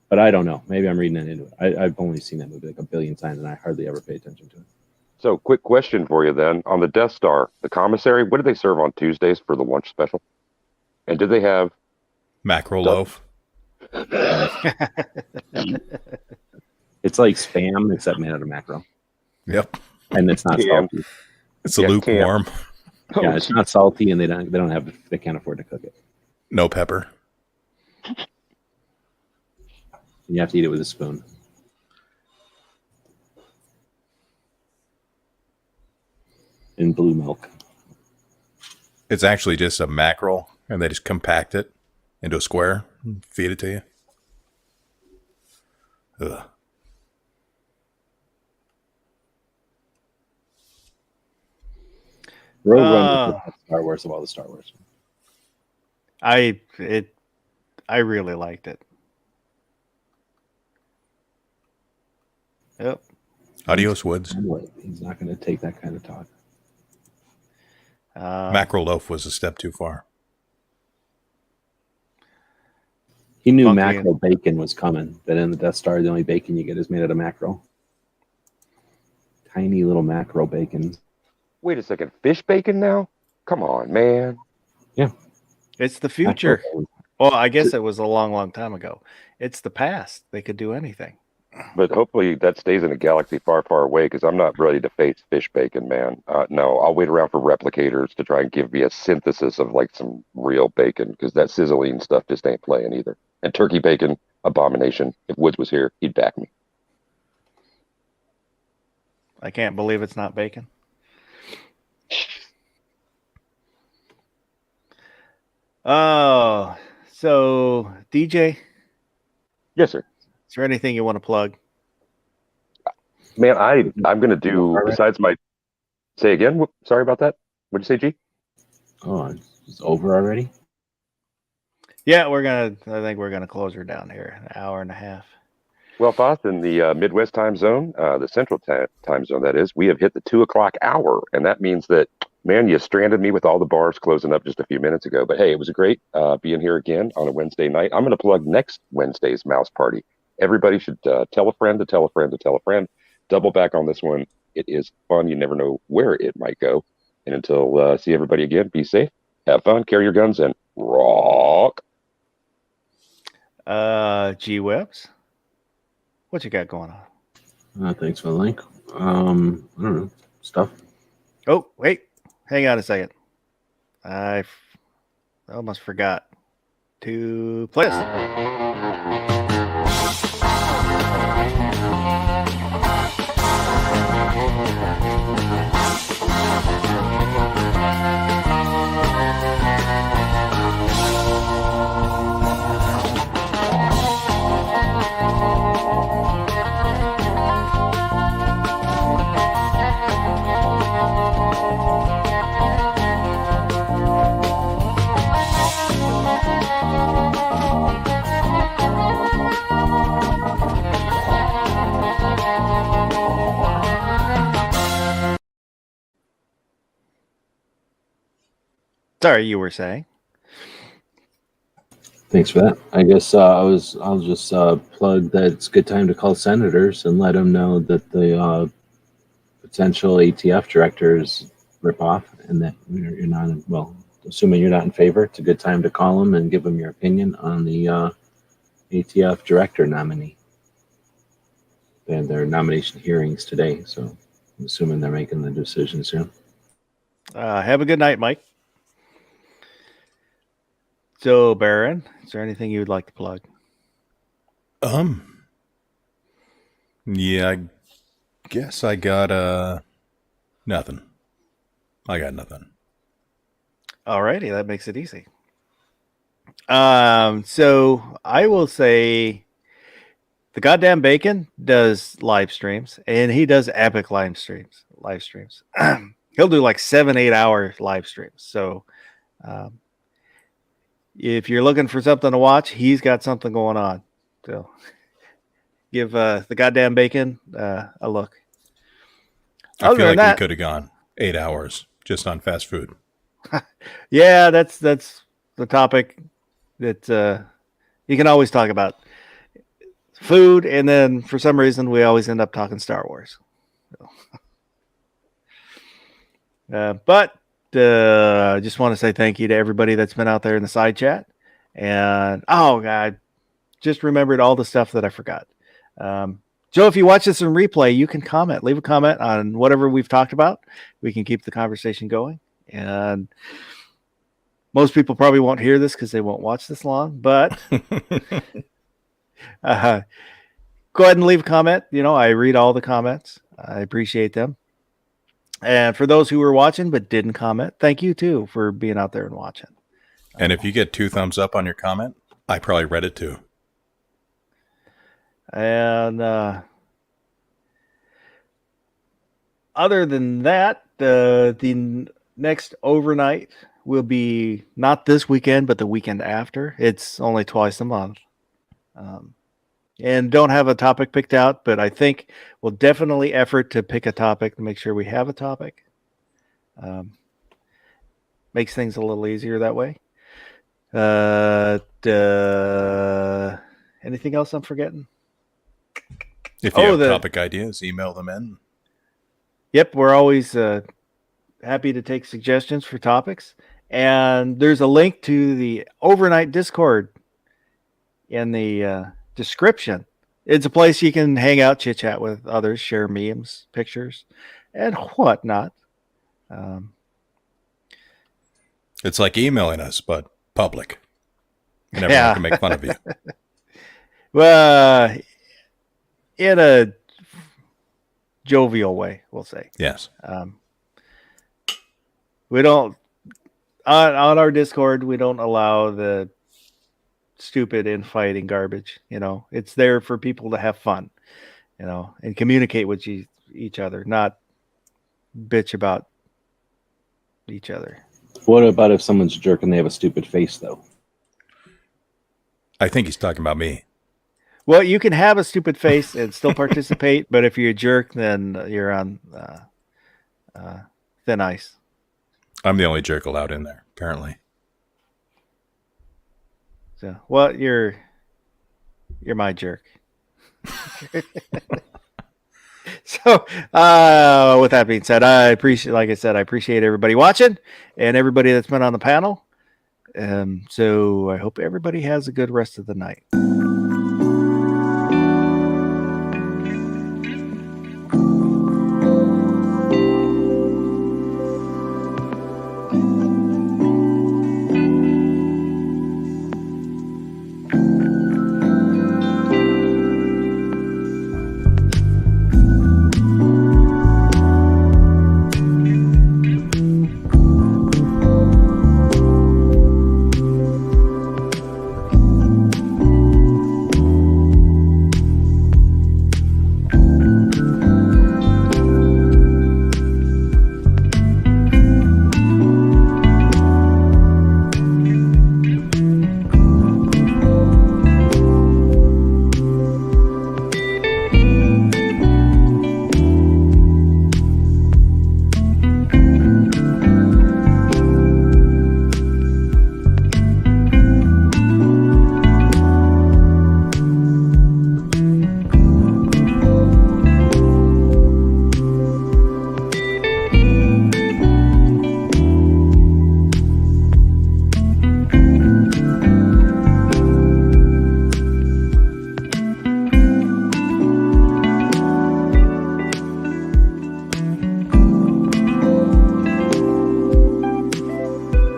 But I don't know. Maybe I'm reading that into it. I've only seen that movie like a billion times, and I hardly ever pay attention to it. So, quick question for you then. On the Death Star, the commissary, what did they serve on Tuesdays for the lunch special? And did they have Macro loaf. It's like Spam, except made out of mackerel, Yep. and it's not Canned. salty. It's a Yeah, lukewarm. Yeah, it's not salty, and they can't afford to cook it. No pepper. You have to eat it with a spoon. In blue milk. It's actually just a mackerel, and they just compact it into a square and feed it to you. Ugh. Rogue One is the best Star Wars of all the Star Wars. I really liked it. Yep. Adios, Woods. He's not going to take that kind of talk. Mackerel loaf was a step too far. He knew Funky mackerel bacon was coming. That in the Death Star, the only bacon you get is made out of mackerel. Tiny little mackerel bacon. Wait a second, fish bacon now? Come on, man. It's the future. Mackerel. Well, I guess it was a long, long time ago. It's the past. They could do anything. But hopefully that stays in a galaxy far, far away because I'm not ready to face fish bacon, man. No, I'll wait around for replicators to try and give me a synthesis of like some real bacon because that sizzling stuff just ain't playing either. And turkey bacon, abomination. If Woods was here, he'd back me. I can't believe it's not bacon. Oh, so DJ, Yes, sir. is there anything you want to plug? Man, I'm gonna do besides my. Say again. Sorry about that. What'd you say, G? Oh, it's over already? Yeah, I think we're gonna close her down here. An hour and a half. Well, Foss, in the Midwest time zone, the Central time zone, that is, we have hit the 2:00 hour, and that means that, man, you stranded me with all the bars closing up just a few minutes ago. But hey, it was great being here again on a Wednesday night. I'm going to plug next Wednesday's Mouse Party. Everybody should tell a friend to tell a friend to tell a friend. Double back on this one. It is fun. You never know where it might go. And until see everybody again, be safe, have fun, carry your guns, and rock. G Webs, what you got going on? Thanks for the link. I don't know. Stuff. Oh, wait. Hang on a second. I almost forgot to play this. Sorry, you were saying. Thanks for that. I guess I'll just plug that it's a good time to call senators and let them know that the potential ATF directors rip off, and that you're not, well, assuming you're not in favor, it's a good time to call them and give them your opinion on the ATF director nominee. They had their nomination hearings today, so I'm assuming they're making the decision soon. Have a good night, Mike. So, Baron, is there anything you would like to plug? Yeah, I guess I got nothing. I got nothing. Alrighty, that makes it easy. So I will say the goddamn bacon does live streams, and he does epic live streams. He'll do like 7-8 hour live streams. So if you're looking for something to watch, he's got something going on. So give the goddamn bacon a look. I feel like we could have gone 8 hours just on fast food. Yeah, that's the topic that you can always talk about. Food, and then for some reason we always end up talking Star Wars. But I just want to say thank you to everybody that's been out there in the side chat. And oh god, just remembered all the stuff that I forgot. Joe, if you watch this in replay, you can comment. Leave a comment on whatever we've talked about. We can keep the conversation going. And most people probably won't hear this because they won't watch this long. But go ahead and leave a comment. You know, I read all the comments. I appreciate them. And for those who were watching but didn't comment, thank you too for being out there and watching. And if you get 2 thumbs up on your comment, I probably read it too. And other than that, the next overnight will be not this weekend, but the weekend after. It's only twice a month. And don't have a topic picked out, but I think we'll definitely effort to pick a topic to make sure we have a topic. Makes things a little easier that way. Anything else I'm forgetting? If you have topic ideas, email them in. Yep, we're always happy to take suggestions for topics. And there's a link to the overnight Discord in the description. It's a place you can hang out, chit chat with others, share memes, pictures, and whatnot. It's like emailing us, but public. And everyone can make fun of you. Well, in a jovial way, we'll say. Yes. We don't on our Discord. We don't allow the stupid infighting garbage. You know, it's there for people to have fun, you know, and communicate with each other, not bitch about each other. What about if someone's a jerk and they have a stupid face, though? I think he's talking about me. Well, you can have a stupid face and still participate, but if you're a jerk, then you're on thin ice. I'm the only jerk allowed in there, apparently. So, well, you're my jerk. So, with that being said, I appreciate everybody watching and everybody that's been on the panel. So I hope everybody has a good rest of the night.